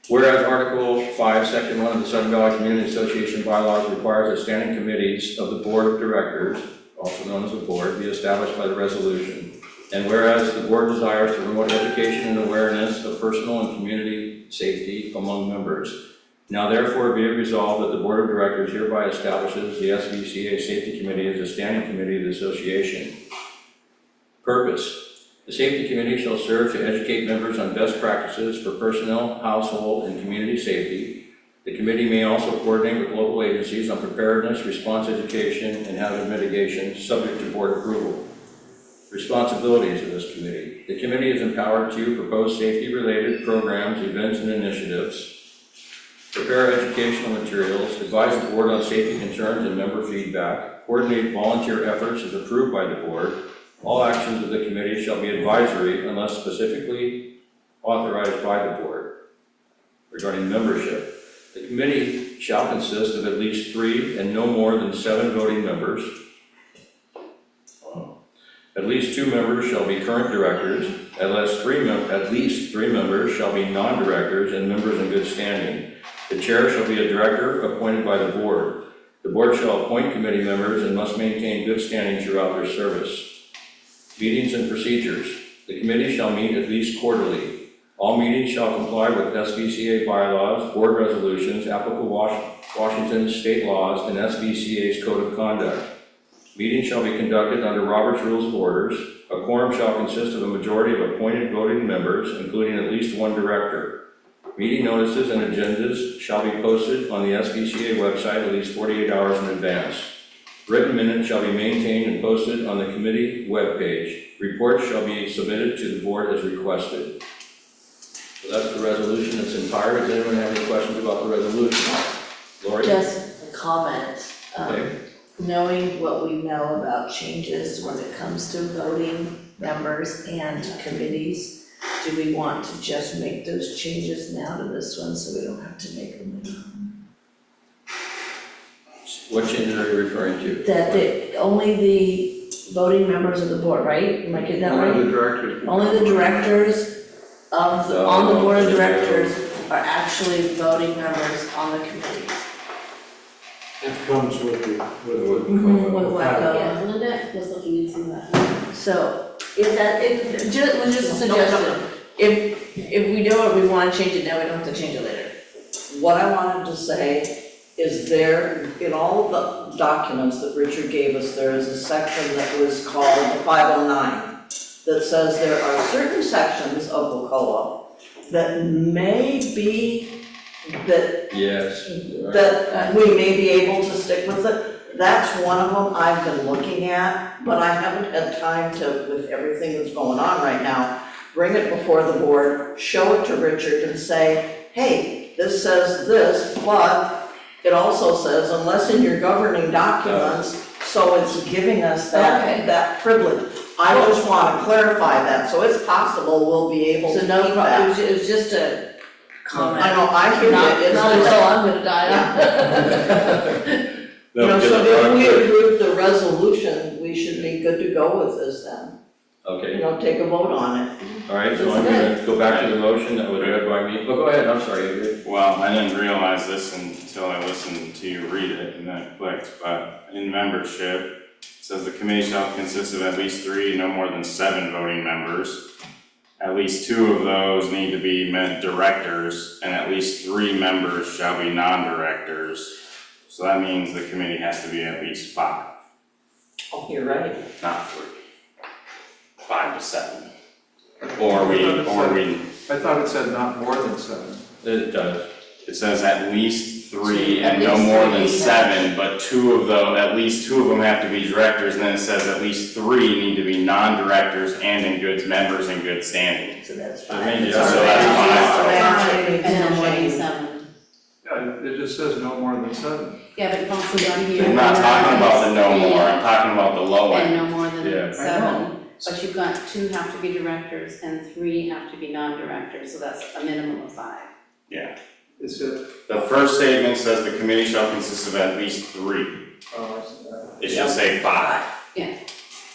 Whereas Article 5, Section 1 of the Sudden Valley Community Association bylaws requires that standing committees of the Board of Directors, also known as the Board, be established by the resolution. And whereas the Board desires to promote education and awareness of personal and community safety among members. Now therefore be it resolved that the Board of Directors hereby establishes the SVCA Safety Committee as a standing committee of the association. Purpose. The Safety Committee shall serve to educate members on best practices for personnel, household, and community safety. The committee may also coordinate with local agencies on preparedness, response education, and hazard mitigation, subject to board approval. Responsibilities of this committee. The committee is empowered to propose safety-related programs, events, and initiatives, prepare educational materials, advise the board on safety concerns and member feedback, coordinate volunteer efforts as approved by the board. All actions of the committee shall be advisory unless specifically authorized by the board. Regarding membership, the committee shall consist of at least 3 and no more than 7 voting members. At least 2 members shall be current directors. At least 3 members shall be non-directors and members in good standing. The chair shall be a director appointed by the board. The board shall appoint committee members and must maintain good standing throughout their service. Meetings and procedures. The committee shall meet at least quarterly. All meetings shall comply with SVCA bylaws, board resolutions, applicable Washington state laws, and SVCA's code of conduct. Meetings shall be conducted under Robert's Rules of Orders. A quorum shall consist of a majority of appointed voting members, including at least 1 director. Meeting notices and agendas shall be posted on the SVCA website at least 48 hours in advance. Written minutes shall be maintained and posted on the committee webpage. Reports shall be submitted to the board as requested. So that's the resolution in its entirety. Does anyone have any questions about the resolution? Lori? Just a comment. Okay. Knowing what we know about changes when it comes to voting members and committees, do we want to just make those changes now to this one so we don't have to make them later? What changes are you referring to? That only the voting members of the board, right? Am I getting that right? Only the directors. Only the directors on the board of directors are actually voting members on the committees. It comes with the, with With WACO. Yeah, Linda was looking into that. So, if that, was just a suggestion, if we do it, we wanna change it now, we don't have to change it later. What I wanted to say is there, in all of the documents that Richard gave us, there is a section that was called the 509 that says there are certain sections of WCOA that may be, Yes. that we may be able to stick with it. That's one of them I've been looking at, but I haven't had time to, with everything that's going on right now, bring it before the board, show it to Richard and say, hey, this says this, but it also says, unless in your governing documents, so it's giving us Okay. that privilege. I just wanna clarify that, so it's possible we'll be able to So keep no problem, that. it was just a comment. I know, I hear you, it's Not just- until I'm gonna die. You know, so if we approve the resolution, we should be good to go with this then. Okay. You know, take a vote on it. All right, so I'm gonna go back to the motion that was read by me. Oh, go ahead, I'm sorry, Adrian. Well, I didn't realize this until I listened to you read it and then I clicked, but in membership, it says the committee shall consist of at least 3, no more than 7 voting members. At least 2 of those need to be directors, and at least 3 members shall be non-directors. So that means the committee has to be at least 5, Oh, you're right. not 3. 5 to 7. Or we, I thought it said not more than 7. It does. it says at least 3 At and no least more 3 than each. 7, but 2 of them, at least 2 of them have to be directors, and then it says at least 3 need to be non-directors and in good members in good standing. So that's I fine. mean, So yeah. that's 5. And no more than 7. Yeah, it just says no more than 7. Yeah, but also down here. I'm not talking about the no more, I'm talking about the low And end. no more Yeah. than 7. But you've got 2 have to be directors and 3 have to be non-directors, so that's a minimum of 5. Yeah, It's a, The first statement says the committee shall consist of at least 3. oh, I see that. It should say 5.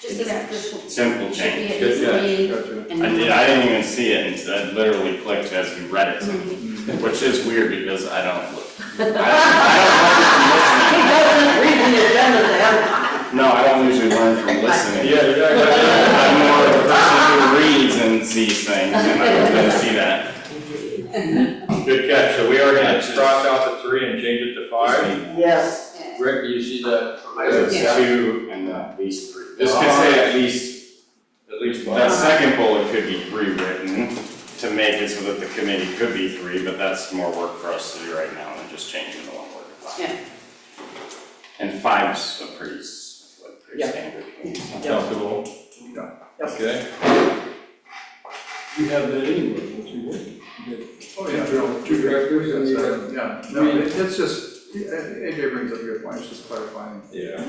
Just this Simple should be change. at Good least catch. 3 Gotcha. and. I didn't even see it until I literally clicked as you read it to me, which is weird because I don't look. He doesn't read the agenda, then. No, I don't usually learn from listening. Yeah, I'm more of a person who reads and sees things, and I didn't see that. Good catch, so we are gonna cross out the 3 and change it to 5. Yes, Rick, do you see that? It's 2 and at least 3. This could say at least, that second bullet could be rewritten to make it so that the committee could be 3, but that's more work for us to do right now than just changing the 1 word to 5. Yeah. And 5's a pretty Yeah. standard. Comfortable? Yeah. Okay. You have that anyway, don't you, Rick? Oh, yeah. 2 directors and you have. Yeah, no, it's just, AJ brings up a good point, it's just clarifying. Yeah.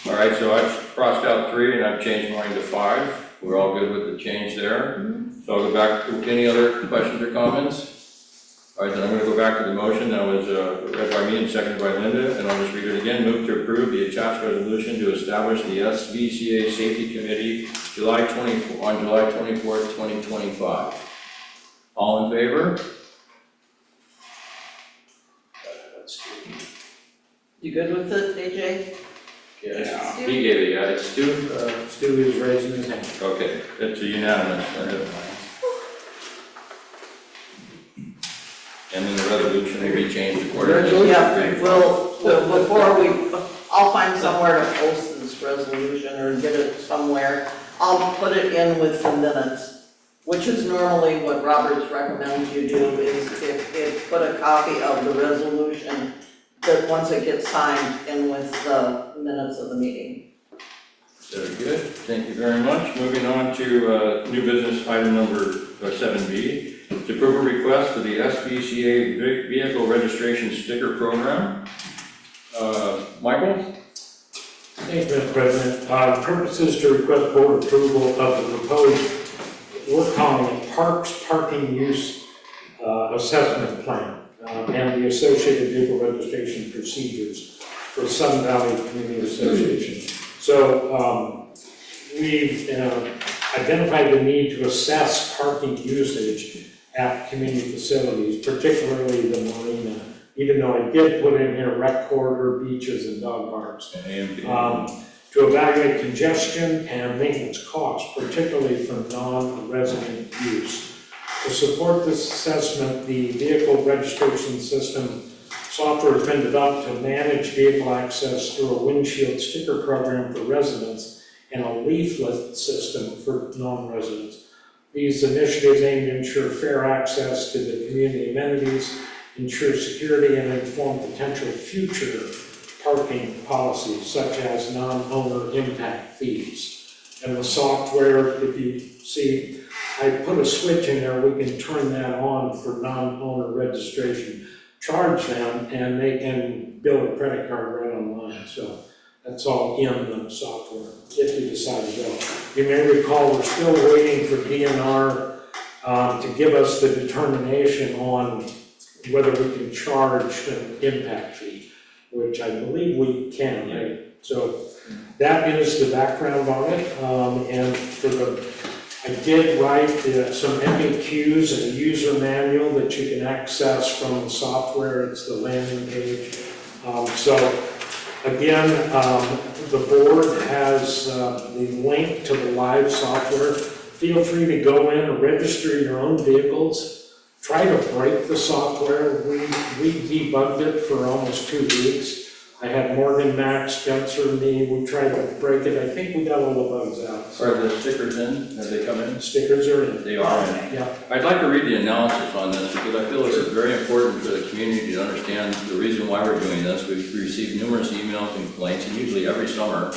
All right, so I've crossed out 3 and I've changed mine to 5. We're all good with the change there. So I'll go back to any other questions or comments? All right, then I'm gonna go back to the motion that was read by me and seconded by Linda, and I'll just read it again. Move to approve the attached resolution to establish the SVCA Safety Committee on July 24th, 2025. All in favor? you good with it, AJ? Yes. He gave it, yeah, it's Stu? Stu is raising his hand. Okay, it's a unanimous. And then the resolution will be changed accordingly. Yeah, well, before I'll find somewhere to post this resolution or get it somewhere. I'll put it in with the minutes, which is normally what Roberts recommends you do, is if put a copy of the resolution that once it gets signed in with the minutes of the meeting. Very good, thank you very much. Moving on to new business item number 7B. To approve a request for the SVCA Vehicle Registration Sticker Program. Michael? Thank you, Mr. President. Purpose is to request board approval of the proposed, we're calling it Parks Parking Use Assessment Plan and the associated vehicle registration procedures for Sun Valley Community Association. So we've identified the need to assess parking usage at community facilities, particularly the marina, even though I did put in here rec corridor, beaches, and dog parks. To evaluate congestion and maintenance costs, particularly for non-resident use. To support this assessment, the vehicle registration system software has been developed to manage vehicle access through a windshield sticker program for residents and a leaflet system for non-residents. These initiatives aim to ensure fair access to the community amenities, ensure security, and inform potential future parking policies such as non-owner impact fees. And the software, if you see, I put a switch in there, we can turn that on for non-owner registration, charge them, and they can build a credit card right online. So that's all in the software, if you decide to go. You may recall, we're still waiting for DNR to give us the determination on whether we can charge an impact fee, which I believe we can, right? So that is the background on it, and I did write some FAQs and a user manual that you can access from the software. It's the landing page. So again, the board has the link to the live software. Feel free to go in and register your own vehicles. Try to break the software. We debugged it for almost 2 weeks. I had Morgan, Max, Spencer, and me, we tried to break it. I think we got all the bugs out. Are the stickers in? Have they come in? Stickers are in. They are in. Yeah. I'd like to read the analysis on this because I feel this is very important for the community to understand the reason why we're doing this. We've received numerous emails and complaints, and usually every summer,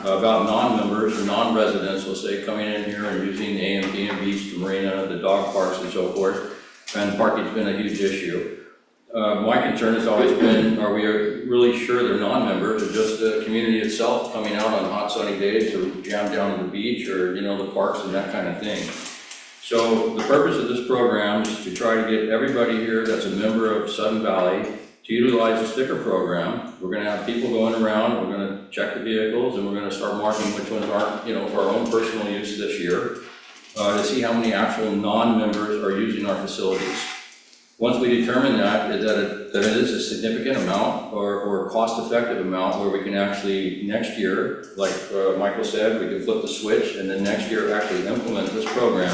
about non-members or non-residents, let's say, coming in here and using the AMP and beach, the marina, the dog parks and so forth. And parking's been a huge issue. My concern has always been, are we really sure they're non-members or just the community itself coming out on hot sunny days to jam down to the beach or, the parks and that kind of thing? So the purpose of this program is to try to get everybody here that's a member of Sudden Valley to utilize the sticker program. We're gonna have people going around, we're gonna check the vehicles, and we're gonna start marking which ones aren't, for our own personal use this year, to see how many actual non-members are using our facilities. Once we determine that it is a significant amount or cost-effective amount where we can actually, next year, like Michael said, we can flip the switch and then next year actually implement this program.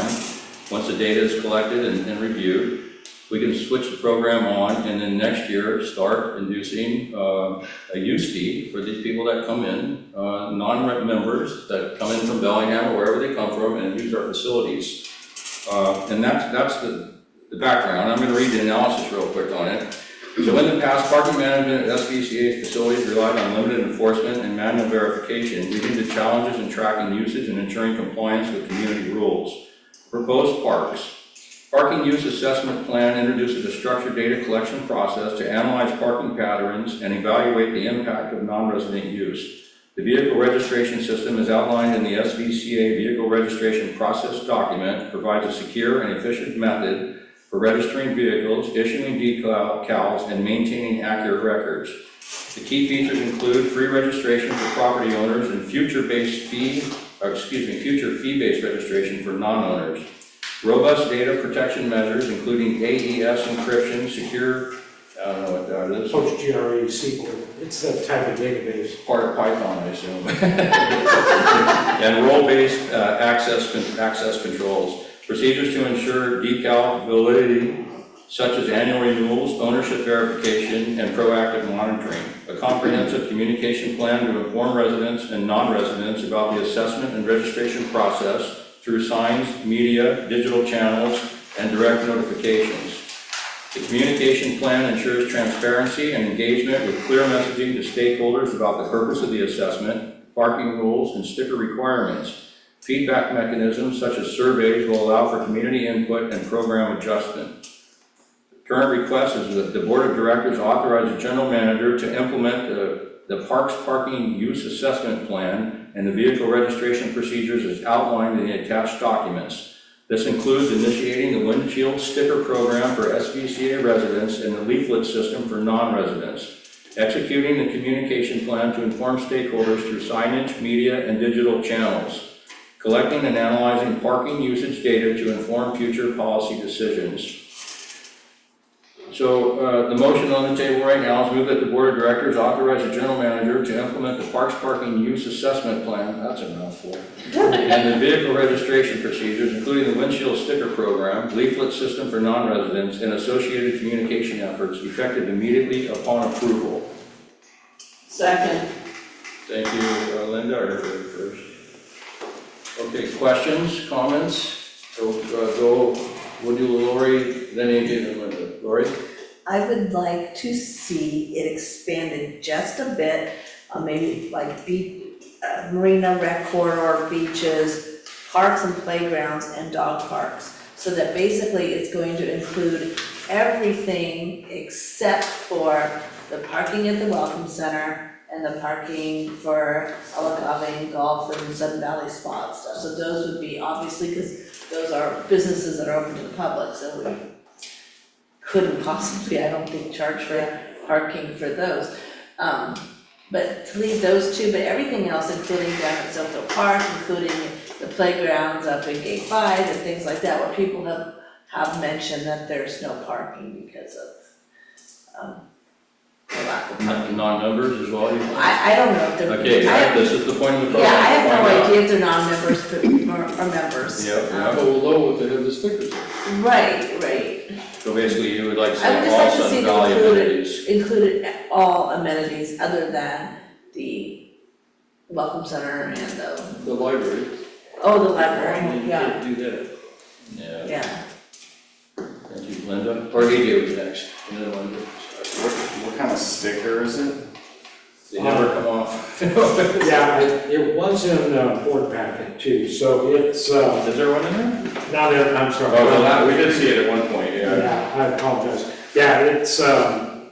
Once the data is collected and reviewed, we can switch the program on and then next year start inducing a use fee for these people that come in, non-members that come in from Bellingham or wherever they come from and use our facilities. And that's the background. I'm going to read the analysis real quick on it. So in the past, parking management at SVCA facilities relied on limited enforcement and manual verification, leading to challenges in tracking usage and ensuring compliance with community rules. Proposed parks. Parking use assessment plan introduces a structured data collection process to analyze parking patterns and evaluate the impact of non-resident use. The vehicle registration system is outlined in the SVCA vehicle registration process document, provides a secure and efficient method for registering vehicles, issuing decals, and maintaining accurate records. The key features include free registration for property owners and future fee-based registration for non-owners. Robust data protection measures, including AES encryption, secure, I don't know what that is. Post-GRE SQL, it's that type of database. Part of Python, I assume. And role-based access controls. Procedures to ensure decal validity, such as annual renewals, ownership verification, and proactive monitoring. A comprehensive communication plan to inform residents and non-residents about the assessment and registration process through signs, media, digital channels, and direct notifications. The communication plan ensures transparency and engagement with clear messaging to stakeholders about the purpose of the assessment, parking rules, and sticker requirements. Feedback mechanisms such as surveys will allow for community input and program adjustment. The current request is that the Board of Directors authorize the General Manager to implement the Parks Parking Use Assessment Plan and the vehicle registration procedures as outlined in the attached documents. This includes initiating the windshield sticker program for SVCA residents and the leaflet system for non-residents, executing the communication plan to inform stakeholders through signage, media, and digital channels, collecting and analyzing parking usage data to inform future policy decisions. So the motion on the table right now is move that the Board of Directors authorize the General Manager to implement the Parks Parking Use Assessment Plan, that's a mouthful, and the vehicle registration procedures, including the windshield sticker program, leaflet system for non-residents, and associated communication efforts effective immediately upon approval. Second. Thank you, Linda, I heard it first. Okay, questions, comments? We'll do Lori, then Adrian and Linda. Lori? I would like to see it expanded just a bit, maybe like marina, rec corridor, beaches, parks and playgrounds, and dog parks. So that basically it's going to include everything except for the parking at the Welcome Center and the parking for Alagave Golf and Sudden Valley Spa and stuff. So those would be obviously, because those are businesses that are open to the public, so we couldn't possibly, I don't think, charge for parking for those. But to leave those two, but everything else, including down at Soto Park, including the playgrounds up in Gate 5 and things like that, where people have mentioned that there's no parking because of the lack of parking. Non-members as well? I don't know if they're. Okay, this is the point of the program. Yeah, I have no idea if they're non-members or members. Yeah. Below what they have the stickers. Right. So basically you would like to I would see just all like to see Sudden it Valley amenities. included all amenities other than the Welcome Center and The library. the You library, yeah, can't do that. yeah. Thank you, Linda. Or AJ was next, and then Linda. What kind of sticker is it? They never come off. Yeah, it was in the board packet too, so it's, Is there one in there? not in, I'm sorry. We did see it at one point, Yeah, I apologize. Yeah, it's, do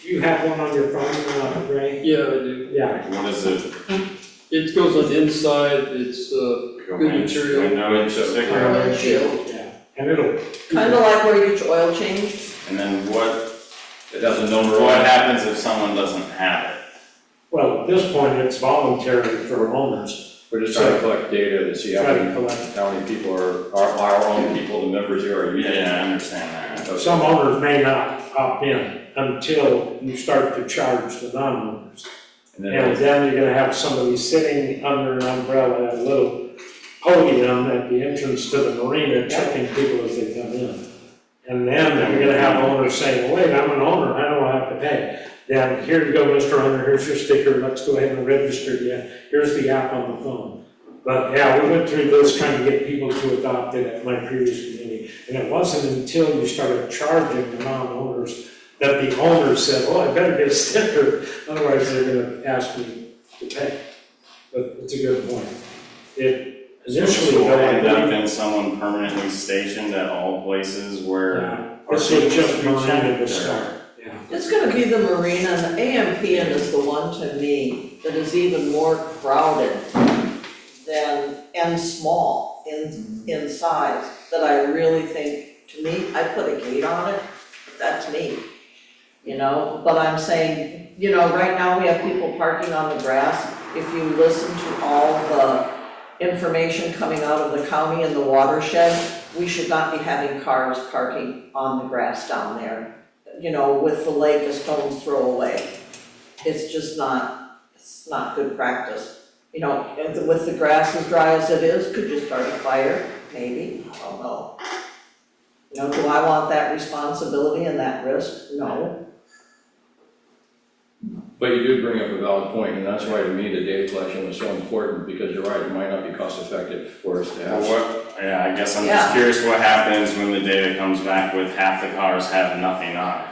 you have one on your phone, Ray? Yeah, I do. Yeah, What is it? It goes on the inside, it's good material. Window sticker? Windshield. yeah. And it'll. Kinda like where you get your oil changed. And then what It has a number What on it. happens if someone doesn't have it? Well, at this point, it's voluntary for owners. We're just trying to collect data to see how Try to many, collect. how many people are our own people, the members here are using. Yeah, I understand that. Okay. Some owners may not opt in until you start to charge the non-owners. And And then, then you're gonna have somebody sitting under an umbrella at a little podium at the entrance to the marina checking people as they come in. And then you're gonna have owners saying, wait, I'm an owner, I don't have to pay. Then, here you go, Mr. Owner, here's your sticker, let's go ahead and register you, here's the app on the phone. But yeah, we went through this trying to get people to adopt it at my previous committee. And it wasn't until you started charging the non-owners that the owners said, oh, I better get a sticker, otherwise they're gonna ask me to pay. But it's a good point. It initially, So though, will I end up believe, in someone permanently stationed at all places where. this was just marina to start, yeah. It's gonna be the marina, and the AMPN is the one to me that is even more crowded than, and small in size, that I really think, to me, I put a gate on it, but that's me. You know, but I'm saying, you know, right now we have people parking on the grass. If you listen to all the information coming out of the county and the watershed, we should not be having cars parking on the grass down there, you know, with the lake a stone's throw away. It's just not, it's not good practice. You know, with the grass as dry as it is, could you start a fire? Maybe, I don't know. You know, do I want that responsibility and that risk? No. but you do bring up a valid point, and that's why to me the data collection was so important, because you're right, it might not be cost effective for us to Well, have. yeah, I guess I'm Yeah. just curious what happens when the data comes back with half the cars have nothing on it.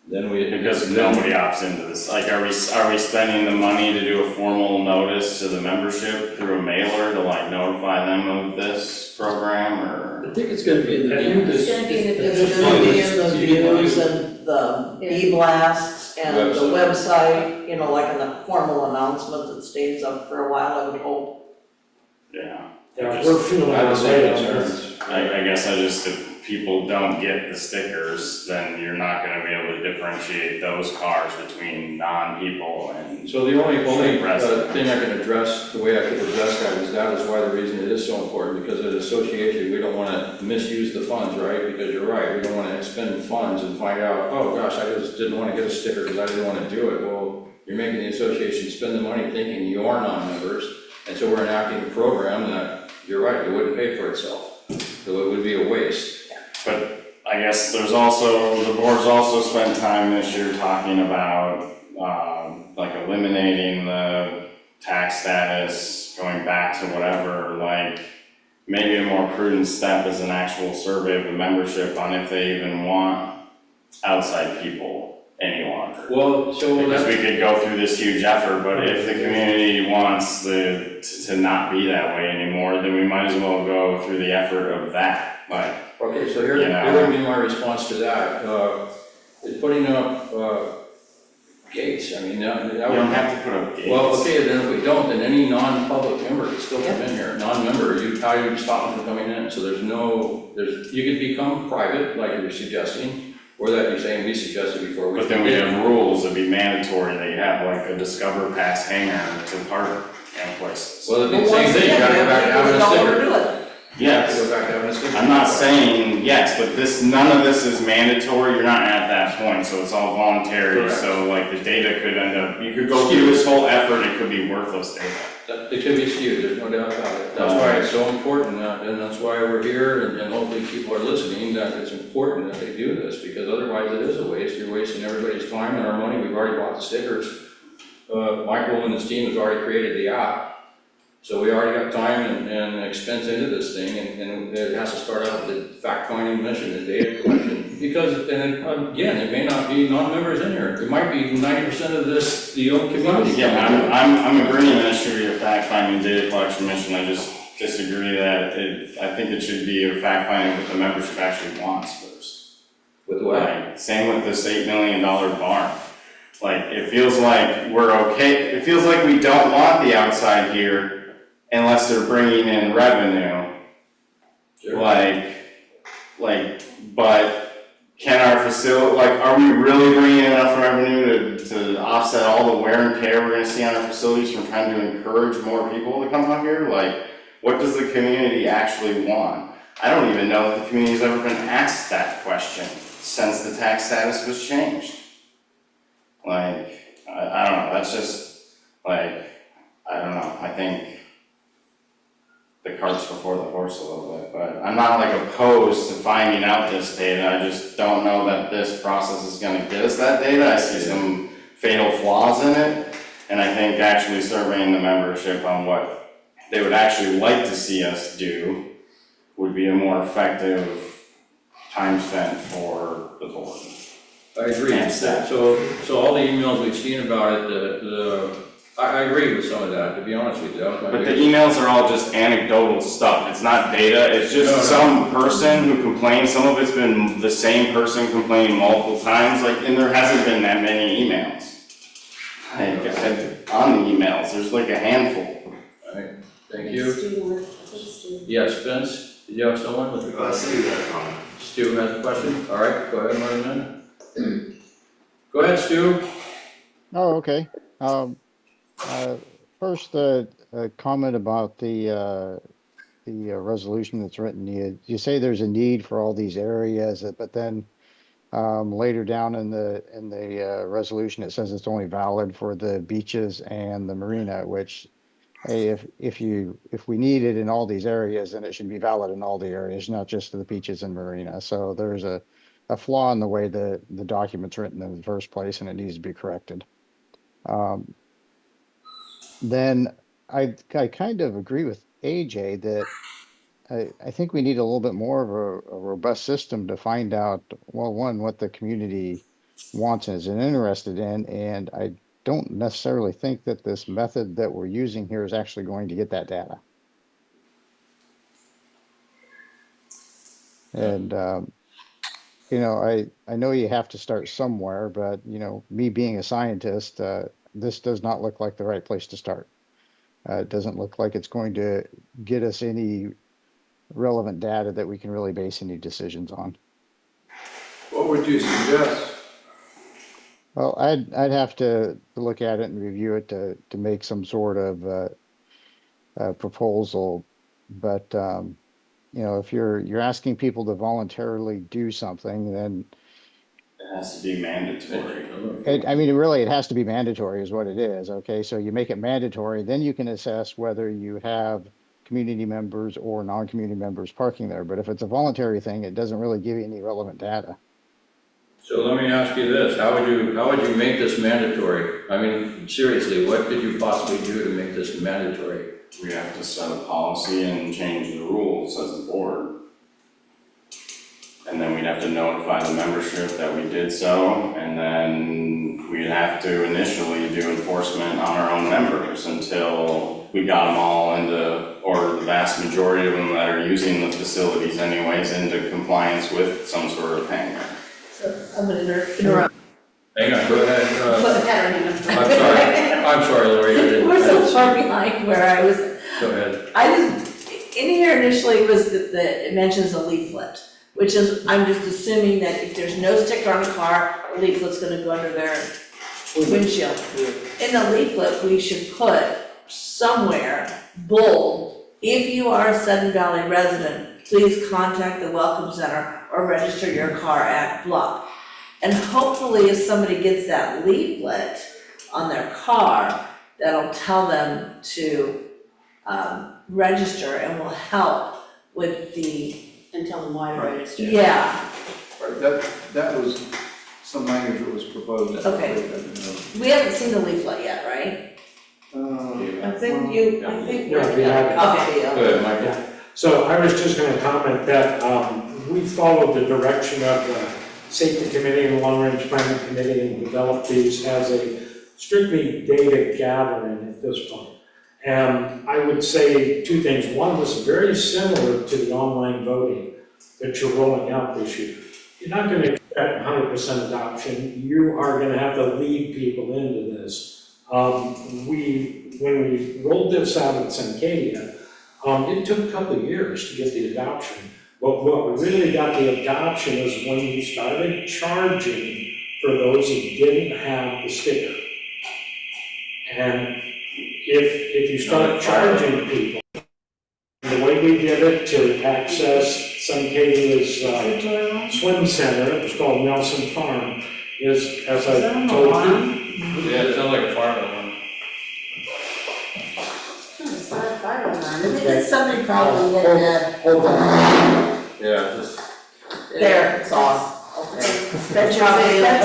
Then we. Because nobody opts into this, like, are we spending the money to do a formal notice to the membership through a mailer to like notify them of this program, or? I think it's gonna be in the view, It's gonna be in the It's gonna be in the views and the e-blasts and the website, you know, like a formal announcement that stays up for a while, I would hope. Yeah, Yeah, we're feeling I have our the same way on this. concerns. I guess if people don't get the stickers, then you're not gonna be able to differentiate those cars between non-people and. So the only Residents. thing I can address, the way I could address that is why the reason it is so important, because as an association, we don't wanna misuse the funds, right? Because you're right, we don't wanna expend funds and find out, oh gosh, I just didn't wanna get a sticker because I didn't wanna do it. Well, you're making the association spend the money thinking you are non-members, and so we're enacting a program that, you're right, it wouldn't pay for itself. So it would be a waste. But I guess the board's also spent time this year talking about, like eliminating the tax status, going back to whatever, like, maybe a more prudent step is an actual survey of the membership on if they even want outside people any longer. Well, so Because that's, we could go through this huge effort, but if the community wants to not be that way anymore, then we might as well go through the effort of that, like. okay, so here You know. would be my response to that. Is putting up, gates, I mean, that You would. don't have to put up gates. Well, okay, then if we don't, then any non-public member can still come in here. Non-member, how do you stop them from coming in? So you could become private, like you're suggesting, or that you're saying we suggested before. But then we have rules, it'd be mandatory that you have like a Discover Pass hanger to park in places. Well, it'd be But the same once thing, you again, gotta go back to people having a don't sticker. overdo it. Yes, Go back to having a sticker. I'm not saying yes, but none of this is mandatory, you're not at that point, so it's all voluntary, Correct. so like the data could end up, you could go through this whole effort, it could be worthless data. It could be skewed, there's no doubt about it. That's why it's so important, and that's why we're here, and hopefully people are listening, that it's important that they do this, because otherwise it is a waste. You're wasting everybody's time and our money. We've already bought the stickers. Michael and his team has already created the app. So we already got time and expense into this thing, and it has to start out with the fact-finding mission, the data collection. Because, and again, it may not be non-members in here. It might be 90% of the old community. Yeah, I'm agreeing that it should be a fact-finding data collection mission, I just disagree that I think it should be a fact-finding that the membership actually wants first. With what? Like, same with this $8 million barn. Like, it feels like we're okay, it feels like we don't want the outside here unless they're bringing in revenue. Sure. Like, but can our facility, are we really bringing enough revenue to offset all the wear and tear we're gonna see on our facilities from trying to encourage more people to come out here? What does the community actually want? I don't even know if the community's ever been asked that question since the tax status was changed. I don't know, that's just, I don't know, I think the cart's before the horse a little bit, but I'm not opposed to finding out this data, I just don't know that this process is gonna get us that data. I see some fatal flaws in it, and I think actually surveying the membership on what they would actually like to see us do would be a more effective time spent for the board. I agree. And staff. So all the emails we've seen about it, I agree with some of that, to be honest with you. That was my But the biggest- emails are all just anecdotal stuff, it's not data, it's just No. some person who complains, some of it's been the same person complaining multiple times, and there hasn't been that many emails. On the emails, there's a handful. Alright, thank you. Yes, Vince, did you have someone with a question? Stu had a comment. Stu has a question, alright, go ahead, Martin. Go ahead, Stu. Oh, okay. First, a comment about the resolution that's written. You say there's a need for all these areas, but then later down in the resolution, it says it's only valid for the beaches and the marina, which, hey, if we need it in all these areas, then it should be valid in all the areas, not just the beaches and marina. So there's a flaw in the way the document's written in the first place, and it needs to be corrected. Then I kind of agree with AJ that I think we need a little bit more of a robust system to find out, well, one, what the community wants and is interested in, and I don't necessarily think that this method that we're using here is actually going to get that data. And I know you have to start somewhere, but me being a scientist, this does not look like the right place to start. It doesn't look like it's going to get us any relevant data that we can really base any decisions on. What would you suggest? Well, I'd have to look at it and review it to make some sort of proposal. But if you're asking people to voluntarily do something, then It has to be mandatory. it has to be mandatory is what it is. Okay, so you make it mandatory, then you can assess whether you have community members or non-community members parking there. But if it's a voluntary thing, it doesn't really give you any relevant data. So let me ask you this, how would you make this mandatory? I mean, seriously, what could you possibly do to make this mandatory? We have to set a policy and change the rules as a board. And then we'd have to notify the membership that we did so, and then we'd have to initially do enforcement on our own members until we got them all into, or the vast majority of them that are using the facilities anyways, into compliance with some sort of hangar. So I'm gonna interrupt. Hang on, go ahead. Put the pattern in. I'm sorry, Lori, I didn't. We're so far behind where I was. Go ahead. In here initially was that it mentions a leaflet, which is, I'm just assuming that if there's no sticker on the car, a leaflet's gonna go under their windshield. In the leaflet, we should put somewhere, bold, if you are a Sudden Valley resident, please contact the Welcome Center or register your car at blah. And hopefully if somebody gets that leaflet on their car, that'll tell them to register and will help with the, And tell them why to register. yeah. Right, that was some language that was proposed. Okay. We haven't seen the leaflet yet, right? Uh, I think we Yeah, we got have a it. copy of Go it. ahead, Michael. So I was just gonna comment that, we followed the direction of the Safety Committee and the Long Range Planning Committee and developed these as a strictly data gathering at this point. And I would say two things. One was very similar to the online voting that you're rolling out this year. You're not gonna get 100% adoption. You are gonna have to lead people into this. When we rolled this out at Sancadia, it took a couple of years to get the adoption. But what really got the adoption is when you started charging for those who didn't have the sticker. And if you start charging people, the way we did it to access Sun Katie's swim center, it was called Nelson Farm, is, as I told you. Yeah, it sounds like a fire alarm. It's not a fire alarm. I think it's somebody probably getting a. Hold on. Yeah, just. There, it's off. That's your, That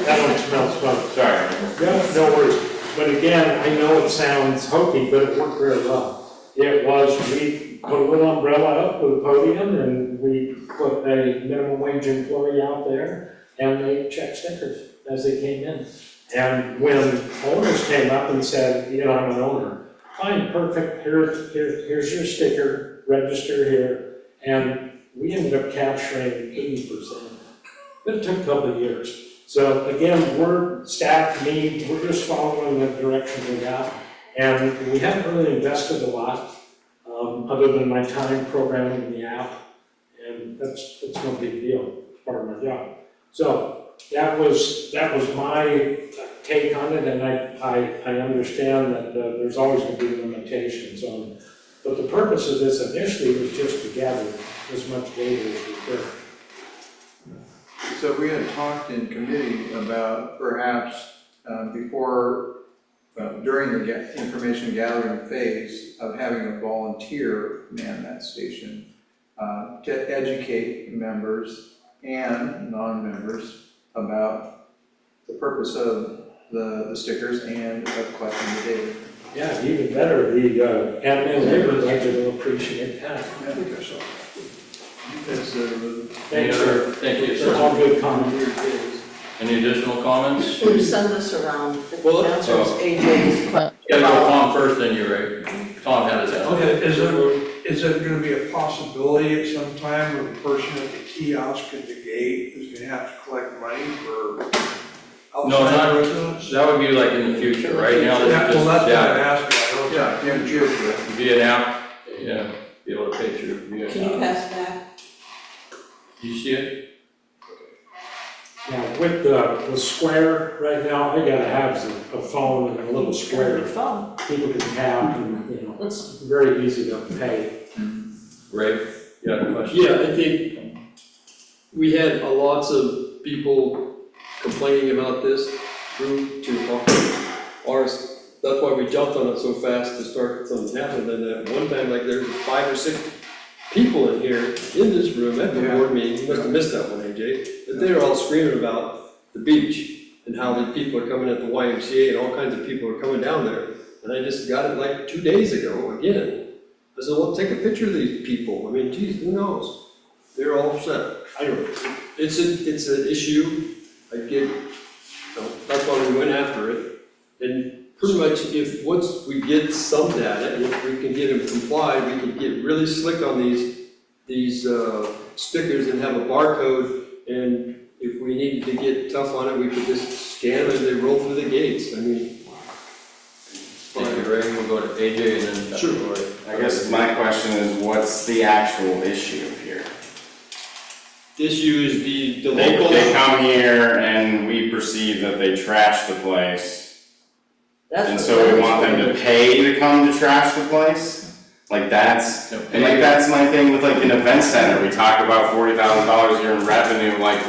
that's one smells fun. Sorry. No worries. But again, I know it sounds hokey, but it worked very well. It was, we put a little umbrella up with a podium and we put a minimum wage employee out there and they checked stickers as they came in. And when owners came up and said, you know, I'm an owner, fine, perfect, here's your sticker, register here. And we ended up capturing 80%. But it took a couple of years. So again, we're staff, we're just following the direction we got. And we haven't really invested a lot, other than my time programming the app. And that's no big deal, it's part of my job. So that was my take on it, and I understand that there's always going to be limitations on it. But the purpose of this initially was just to gather as much data as we could. So we had talked in committee about perhaps during the information gathering phase of having a volunteer man that station to educate members and non-members about the purpose of the stickers and of collecting the data. Yeah, even better, the admin labor budget will appreciate that. I think so. Any other, thank you, It's sir. all good comments. Any additional comments? Should we send this around? Well, Answers AJ's question. Yeah, go Tom first, then you, Ray. Tom had his hand. Okay, is it gonna be a possibility at some time where the person at the kiosk at the gate is gonna have to collect money for No, outside not, residents? that would be like in the future, right now, Yeah, this is well, that's just, what I'm yeah, asking, I don't. Yeah, future. via an app, yeah, be able to pay through via Can you an app. pass back? Did you see it? Now, with the square right now, I gotta have a phone and a little square people can tap and, you know, it's very easy to pay. Ray, you have a question? Yeah, I think we had lots of people complaining about this through to ours. That's why we jumped on it so fast to start something happening. And at one time, like there was 5 or 6 people in here, in this room at the board meeting, you must have missed that one, AJ, but they were all screaming about the beach and how the people are coming at the YMCA and all kinds of people are coming down there. And I just got it like 2 days ago again. I said, well, take a picture of these people. I mean, geez, who knows? They're all upset. I don't know. It's an issue. I get, that's why we went after it. And pretty much once we get some data, and if we can get them complied, we can get really slick on these stickers and have a barcode. And if we needed to get tough on it, we could just scan them as they roll through the gates. I mean. Thank you, Ray, we'll go to AJ and then. Sure. Roy. I guess my question is, what's the actual issue here? The issue is the They local. come here and we perceive that they trash the place, That's and what so we that want them is. to pay to come to trash the place? Like that's, and like that's my thing with like an event center, we talk about $40,000 a year in revenue, like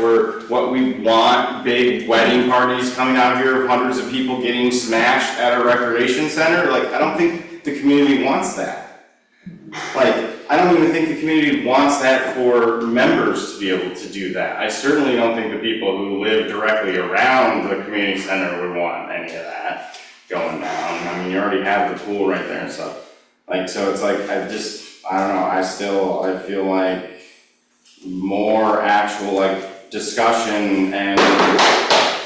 what we want, big wedding parties coming out here, hundreds of people getting smashed at a recreation center, like I don't think the community wants that. Like, I don't even think the community wants that for members to be able to do that. I certainly don't think the people who live directly around the community center would want any of that going down. I mean, you already have the pool right there and stuff. Like, so it's like, I don't know, I feel like more actual like discussion and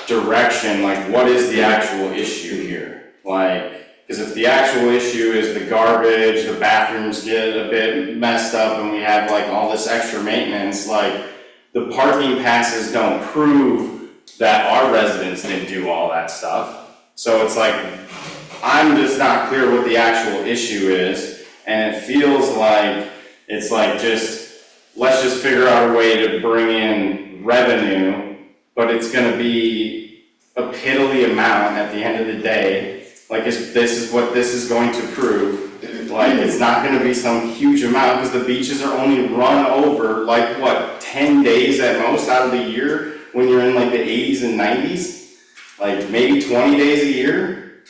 direction, like what is the actual issue here? Like, because if the actual issue is the garbage, the bathrooms get a bit messed up and we have like all this extra maintenance, like the parking passes don't prove that our residents didn't do all that stuff. So it's like, I'm just not clear what the actual issue is, and it feels like it's like just let's just figure out a way to bring in revenue, but it's gonna be a piddly amount at the end of the day. Like, this is what this is going to prove. Like, it's not gonna be some huge amount, because the beaches are only run over, like, what, 10 days at most out of the year, when you're in like the 80s and 90s? Like, maybe 20 days a year?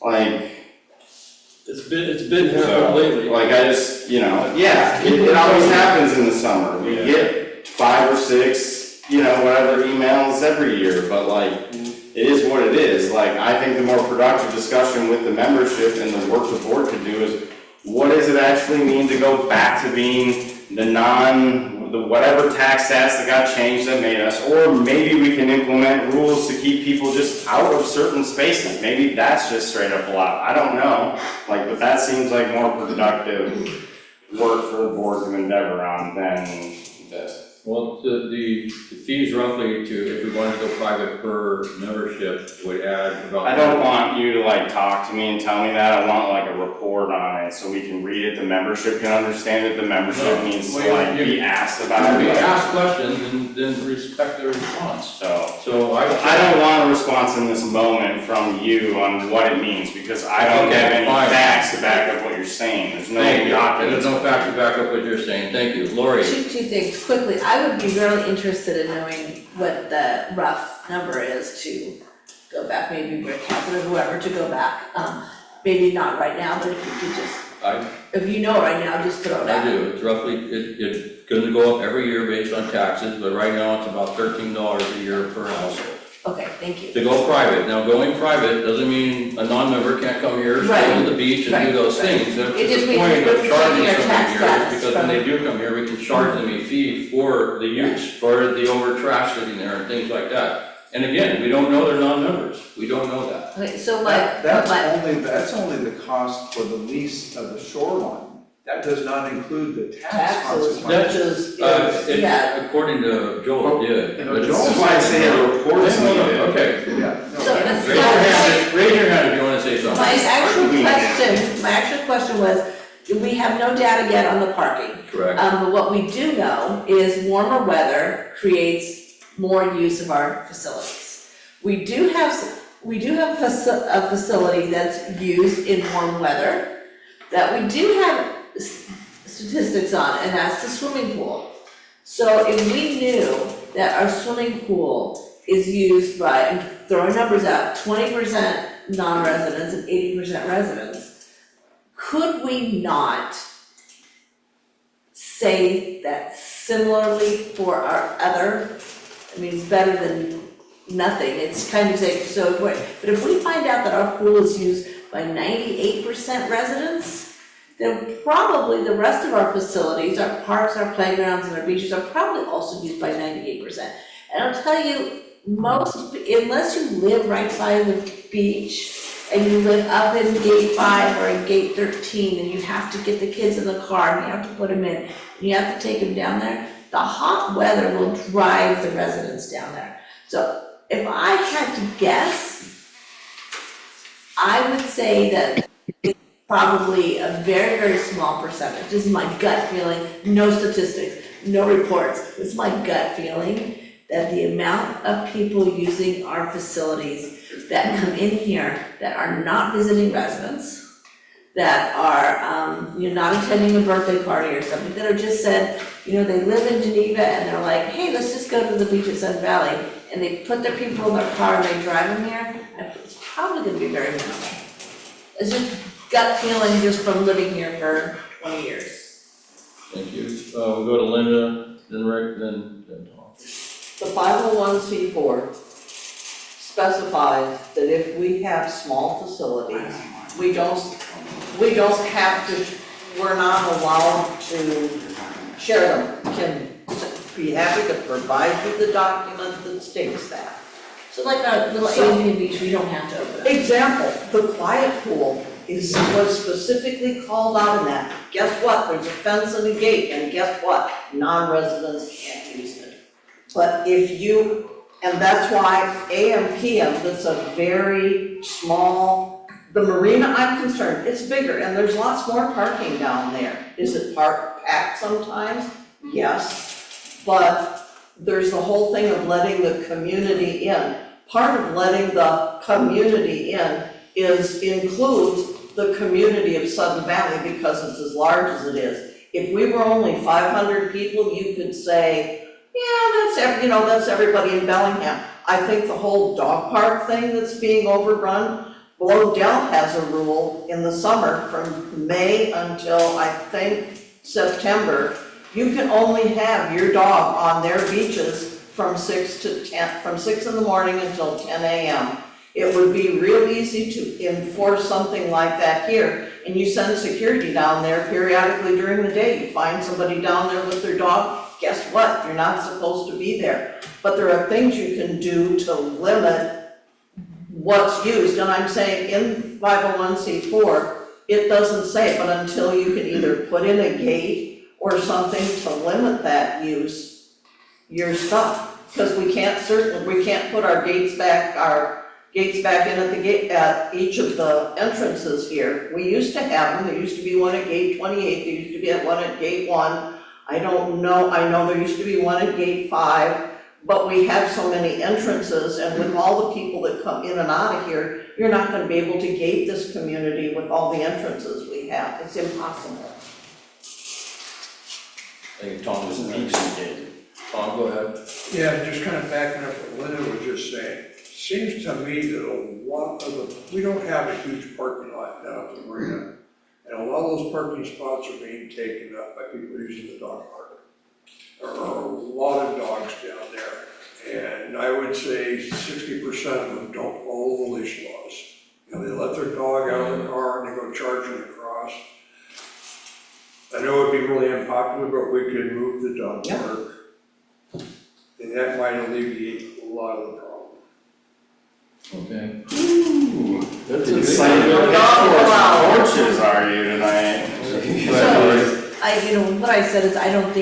Like, It's been so, happening lately. like, I just, yeah, it always happens in the summer. We get 5 or 6, whatever emails every year, but like, it is what it is. Like, I think the more productive discussion with the membership and the work the board could do is, what does it actually mean to go back to being the whatever tax stats that got changed that made us, or maybe we can implement rules to keep people just out of certain spaces. Maybe that's just straight up allowed. I don't know. Like, but that seems like more productive work for the board to endeavor on than this. Well, the fees roughly if we wanted to go private per membership would add about. I don't want you to like talk to me and tell me that. I want like a report on it so we can read it, the membership can understand it, the membership needs to like be asked about If we it. ask questions and then respect their response. So I don't want a response in this moment from you on what it means, because I don't have any fine. facts to back up what you're saying. There's no Thank you. documents. There's no facts to back up what you're saying. Thank you. Lori? Two things quickly. I would be really interested in knowing what the rough number is to go back, maybe Rick has it or whoever to go back. Maybe not right now, but if you could just, if you know it right now, just throw it out. I do. It's roughly, it's gonna go up every year based on taxes, but right now it's about $13 a year per household. Okay, thank you. To go private. Now, going private doesn't mean a non-member can't come here, stay on the beach and do those things. That's It just the means point we're of charging taking our tax someone here, status because when from- they do come here, we can charge them a fee for the use, for the over trash sitting there and things like that. And again, we don't know they're non-members. We don't know that. Okay, so That's only the cost for the lease of the shoreline. That does not include the tax Taxes, consequences. which is, yeah. According to Joel, it did. You know, But Joel- That's why I say a report is No, no, needed. okay. Yeah, no, So that- Raise your hand if you wanna say something. my actual question was, we have no data yet on the parking. Correct. But what we do know is warmer weather creates more use of our facilities. We do have a facility that's used in warm weather that we do have statistics on, and that's the swimming pool. So if we knew that our swimming pool is used by, I'm throwing numbers out, 20% non-residents and 80% residents, could we not say that similarly for our other, I mean, it's better than nothing, it's kind of safe, so, but if we find out that our pool is used by 98% residents, then probably the rest of our facilities, our parks, our playgrounds, and our beaches are probably also used by 98%. And I'll tell you, unless you live right by the beach, and you live up in gate 5 or in gate 13, and you have to get the kids in the car, and you have to put them in, and you have to take them down there, the hot weather will drive the residents down there. So if I had to guess, I would say that it's probably a very, very small percentage. This is my gut feeling, no statistics, no reports. It's my gut feeling that the amount of people using our facilities that come in here that are not visiting residents, that are, not attending a birthday party or something, that are just said, they live in Geneva and they're like, hey, let's just go to the beach at Sun Valley, and they put their people in their car and they drive them here, it's probably gonna be very minimal. It's just gut feeling just from living here for 20 years. Thank you. We'll go to Linda, then Rick, then Tom. the 501c4 specifies that if we have small facilities, we don't have to, we're not allowed to share them. Can be happy to provide you the document that states that. So like a little Indian beach, we don't have to open up. Example, the quiet pool was specifically called out in that. Guess what? There's a fence and a gate, and guess what? Non-residents can't use it. But if you, and that's why AM, PM, that's a very small, the marina, I'm concerned, it's bigger, and there's lots more parking down there. Is it packed sometimes? yes, but there's the whole thing of letting the community in. Part of letting the community in includes the community of Sudden Valley because it's as large as it is. If we were only 500 people, you could say, yeah, that's everybody in Bellingham. I think the whole dog park thing that's being overrun, Bloedel has a rule in the summer from May until I think September. You can only have your dog on their beaches from 6 in the morning until 10 a.m. It would be real easy to enforce something like that here, and you send security down there periodically during the day. You find somebody down there with their dog, guess what? You're not supposed to be there. But there are things you can do to limit what's used, and I'm saying in 501c4, it doesn't say, but until you can either put in a gate or something to limit that use, you're stuck. Because we can't put our gates back in at the gate, at each of the entrances here. We used to have them, there used to be one at gate 28, there used to be one at gate 1. I know there used to be one at gate 5, but we have so many entrances, and with all the people that come in and out of here, you're not gonna be able to gate this community with all the entrances we have. It's impossible. I think Tom was next. Tom, go ahead. Yeah, just kind of backing up what Linda was just saying. Seems to me that a lot of we don't have a huge parking lot down at the marina. And a lot of those parking spots are being taken up by people using the dog park. There are a lot of dogs down there. And I would say 60% of them don't follow the leash laws. They let their dog out of the car and they go charging across. I know it'd be really unpopular, but we could move the dog park. And that might alleviate a lot of the problem. Okay. Ooh, That's a big excited Wow. porches are you tonight? So, what I said is I don't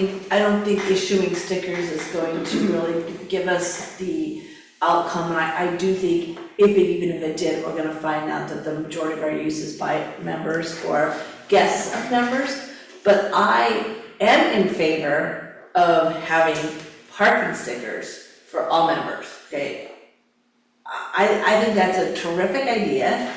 think issuing stickers is going to really give us the outcome. And I do think even if it did, we're gonna find out that the majority of our use is by members or guests of members. But I am in favor of having parking stickers for all members, okay? I think that's a terrific idea,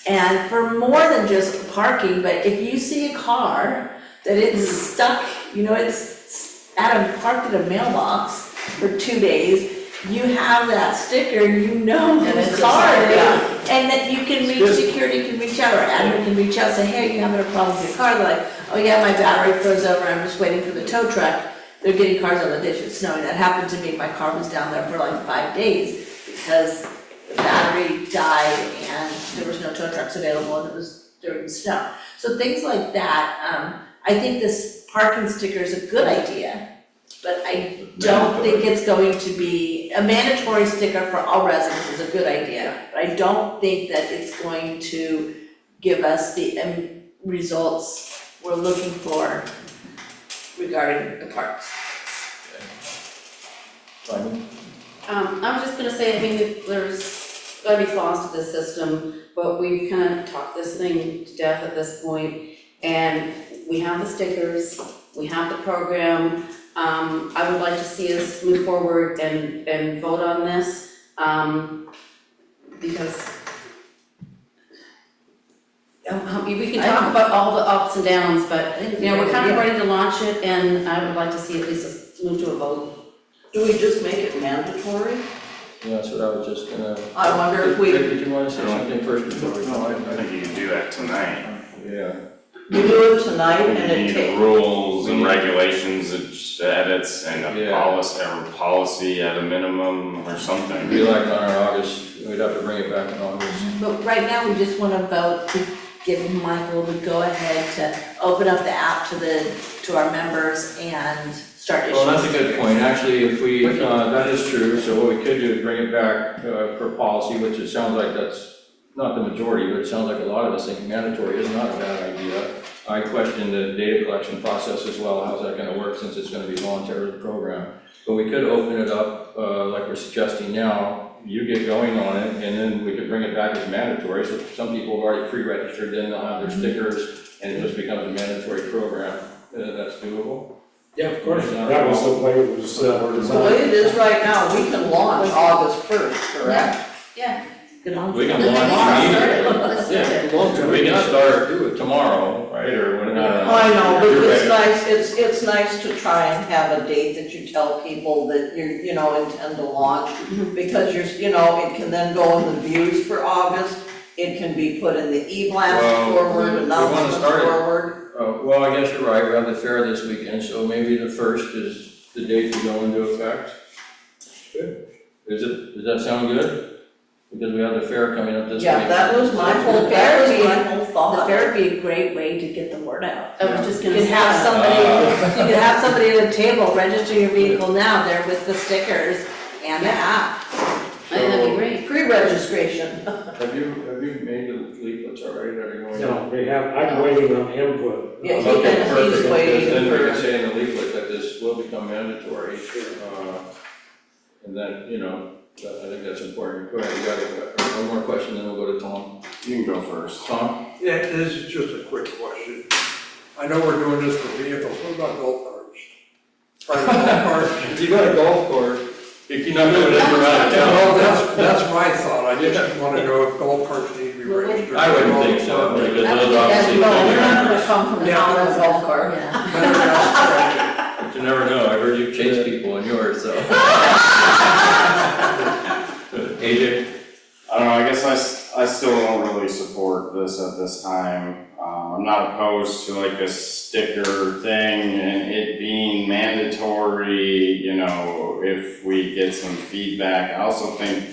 and for more than just parking, but if you see a car that it's stuck, it's parked at a mailbox for 2 days, you have that sticker, whose car it is, and that you can reach, security can reach out, or admin can reach out, say, hey, you having a problem with your car? They're like, oh yeah, my battery froze over, I'm just waiting for the tow truck. They're getting cars on the ditch, it's snowing. That happened to me, my car was down there for like 5 days because the battery died and there was no tow trucks available and it was during the snow. So things like that, I think this parking sticker is a good idea, but I don't think it's going to be, a mandatory sticker for all residents is a good idea, but I don't think that it's going to give us the results we're looking for regarding the parks. Simon? I was just gonna say, there's gotta be flaws to this system, but we've kind of talked this thing to death at this point, and we have the stickers, we have the program. I would like to see us move forward and vote on this, because we can talk about all the ups and downs, but, we're kind of ready to launch it, and I would like to see at least us move to a vote. Do we just make it mandatory? Yeah, that's what I was just gonna. I wonder if we- Rick, did you wanna say something first before we? I think you can do that tonight. Yeah. We do it tonight and You it need takes. rules and regulations, edits, and a Yeah. policy at a minimum or something. It'd be like on our August, we'd have to bring it back in August. But right now, we just wanna vote to give Michael the go-ahead to open up the app to our members and start issuing. Well, that's a good point, actually, if we, that is true, so what we could do is bring it back, for policy, which it sounds like that's not the majority, but it sounds like a lot of us think mandatory is not a bad idea. I question the data collection process as well, how's that gonna work since it's gonna be voluntary program? But we could open it up, like we're suggesting now, you get going on it, and then we could bring it back as mandatory, so some people have already pre-registered, then they'll have their stickers, and it just becomes a mandatory program, that's doable. Yeah, of course, that was the way it was The designed. way it is right now, we can launch August 1st, correct? Yeah. Get on. We can Let's launch start it. immediately. Let's start it. We can start tomorrow, right, or whatever. I know, but You're it's ready. nice, it's nice to try and have a date that you tell people that you know, intend to launch. Because it can then go in the views for August, it can be put in the e-blast Well, forward, we wanna announcement start it. forward. Well, I guess you're right, we have the fair this weekend, so maybe the 1st is the date to go into effect. Does that sound good? Because we have the fair coming up this week. Yeah, that was my The whole fair thought. would be a great way to get the word out. I was just You gonna can say have that. somebody, you can have somebody at a table, register your vehicle now, there with the stickers and the app. I think that'd be great. Pre-registration. Have you made the leaflets already that are going out? No, we have, I'm waiting on input. Yeah, he- Okay, he's perfect, because waiting then we for- can say in the leaflet that this will become mandatory. And then, I think that's important. Go ahead, you got one more question, then we'll go to Tom. You can go first. Tom? Yeah, this is just a quick question. I know we're doing this for vehicles, what about golf carts? Private golf carts? If you got a golf cart, You're not doing it around Well, town. that's my thought, I just wanna know if golf carts need to be registered. I wouldn't think so, because I would those think that'd obviously. be No, better. we're not gonna come from the town of golf cart. Yeah. Better ask But you never know, I heard you chase people in yours, so. AJ? I don't know, I guess I still don't really support this at this time. I'm not opposed to like a sticker thing and it being mandatory, if we get some feedback. I also think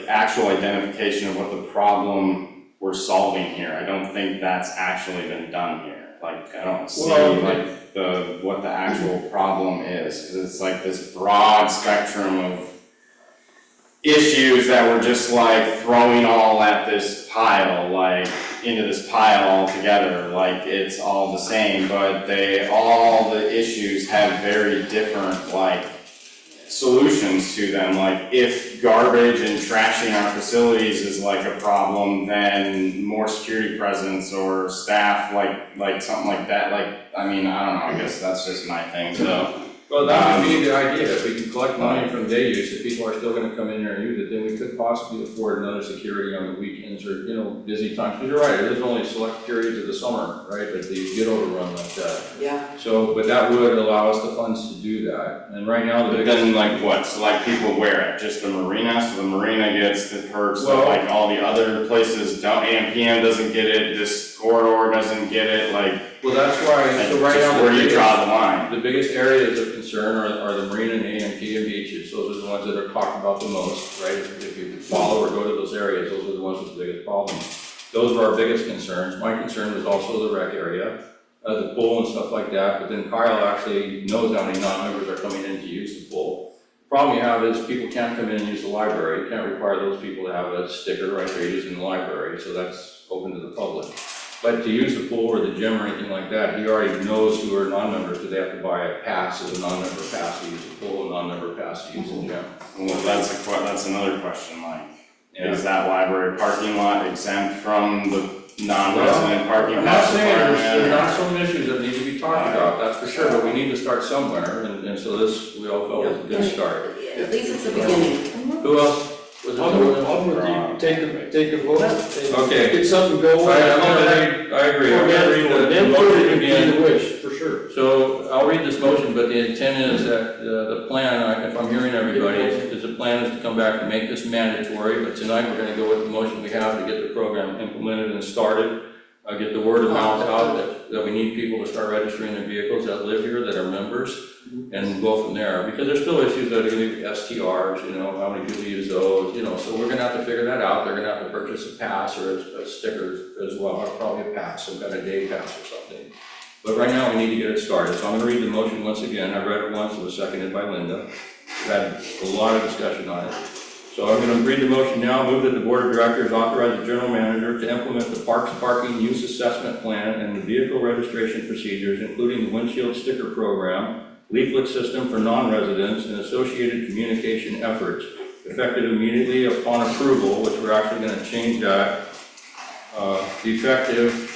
actual identification of what the problem we're solving here, I don't think that's actually been done here. Like, I don't see what the actual problem is, because it's like this broad spectrum of issues that we're just like throwing all at this pile, like into this pile all together, like it's all the same, but all the issues have very different like solutions to them. Like if garbage and trashing our facilities is like a problem, then more security presence or staff, like something like that, I don't know, I guess that's just my thing, so. Well, that would be the idea, if we can collect money from day use, if people are still gonna come in there and use it, then we could possibly afford another security on the weekends or, busy times. Because you're right, it is only select periods of the summer, right, that you get overrun like that. Yeah. So, but that would allow us the funds to do that, and right now, the But biggest. then like what, so like people wear it, just the marina, so the marina gets the perks that Well- like all the other places don't, AMPM doesn't get it, this corridor doesn't get it, like, Well, that's why, so right just now, where do you draw the line? the biggest areas of concern are the marina and AMPM beaches. Those are the ones that are talked about the most, right? If you follow or go to those areas, those are the ones with the biggest problems. Those are our biggest concerns. My concern was also the rec area, the pool and stuff like that, but then Kyle actually knows how many non-members are coming in to use the pool. The problem you have is people can't come in and use the library. You can't require those people to have a sticker right there using the library, so that's open to the public. But to use the pool or the gym or anything like that, he already knows who are non-members, because they have to buy a pass as a non-member pass to use the pool, a non-member pass to use the gym. Well, that's another question, like, is that library parking lot exempt from the non-resident parking I'm not pass saying there's requirement? not some issues that need to be talked about, that's for sure, but we need to start somewhere, and so this, we all felt was a good start. At least it's the beginning. Who else? Was there I'll someone move, else? take a vote. Okay. Get something going. All right, I'm gonna read, I agree, I'm gonna read the motion again. The wish, for sure. So I'll read this motion, but the intent is that the plan, if I'm hearing everybody, is the plan is to come back and make this mandatory, but tonight we're gonna go with the motion we have to get the program implemented and started. Get the word of mouth out that we need people to start registering their vehicles that live here, that are members, and go from there. Because there's still issues that are gonna be STRs, how many people use those, so we're gonna have to figure that out. They're gonna have to purchase a pass or a sticker as well, or probably a pass, some kind of day pass or something. But right now, we need to get it started, so I'm gonna read the motion once again. I read it once, it was seconded by Linda. We've had a lot of discussion on it. So I'm gonna read the motion now. Move that the board of directors authorize the general manager to implement the parks parking use assessment plan and the vehicle registration procedures, including the windshield sticker program, leaflet system for non-residents, and associated communication efforts, effective immediately upon approval, which we're actually gonna change that, effective,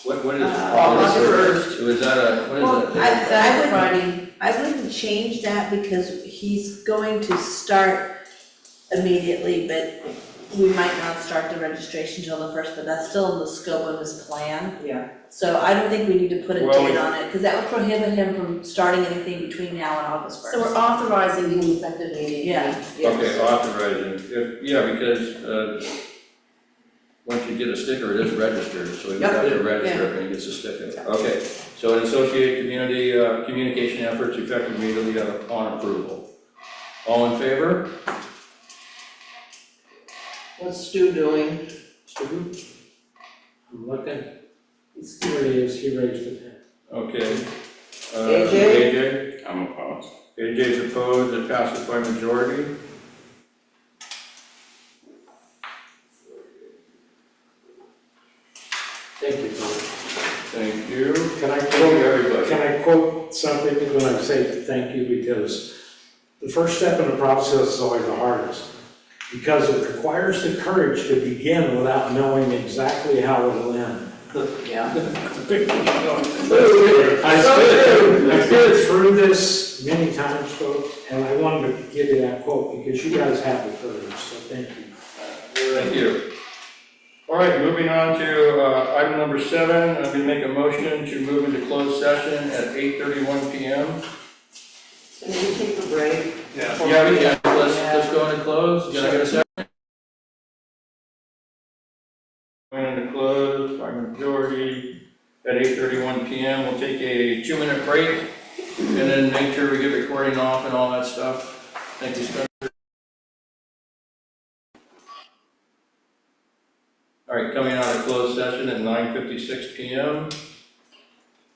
What is August August 1st? Was that Well, what is That's I Friday. wouldn't change that because he's going to start immediately, but we might not start the registration till the first, but that's still in the scope of his plan. Yeah. So I don't think we need to put a Well, date on it, because that would prohibit him from starting anything between now and August first. So we're authorizing him effective immediately. Yeah. Okay, authorizing, yeah, because, once you get a sticker, it is registered, so we would have to register it when he gets a sticker. Okay, so an associate community, communication efforts effective immediately upon approval. All in favor? What's Stu doing? Stu? I'm looking. Here he is, he raised his hand. Okay. AJ? AJ? I'm opposed. AJ's opposed, it passes by majority. Thank you, Tom. Thank you. Can I Thank you, quote, everybody. can I quote something when I say thank you? Because the first step in the process is always the hardest. Because it requires the courage to begin without knowing exactly how it'll end. Yeah. I've been through this many times, folks, and I wanted to give you that quote because you guys have the courage, so thank you. Thank you. All right, moving on to item number 7, I'm going to make a motion to move into closed session at 8:31 p.m. Can we take a break? Yeah, we can. Let's go into close. Can I get a second? Going into close by majority at 8:31 p.m. We'll take a 2-minute break and then make sure we get recording off and all that stuff. Thank you, Spencer. All right, coming out of closed session at 9:56 p.m.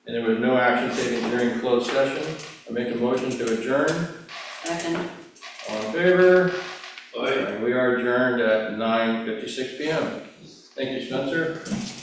And there was no action taken during closed session. I make a motion to adjourn. Second. All in favor? Aye. We are adjourned at 9:56 p.m. Thank you, Spencer.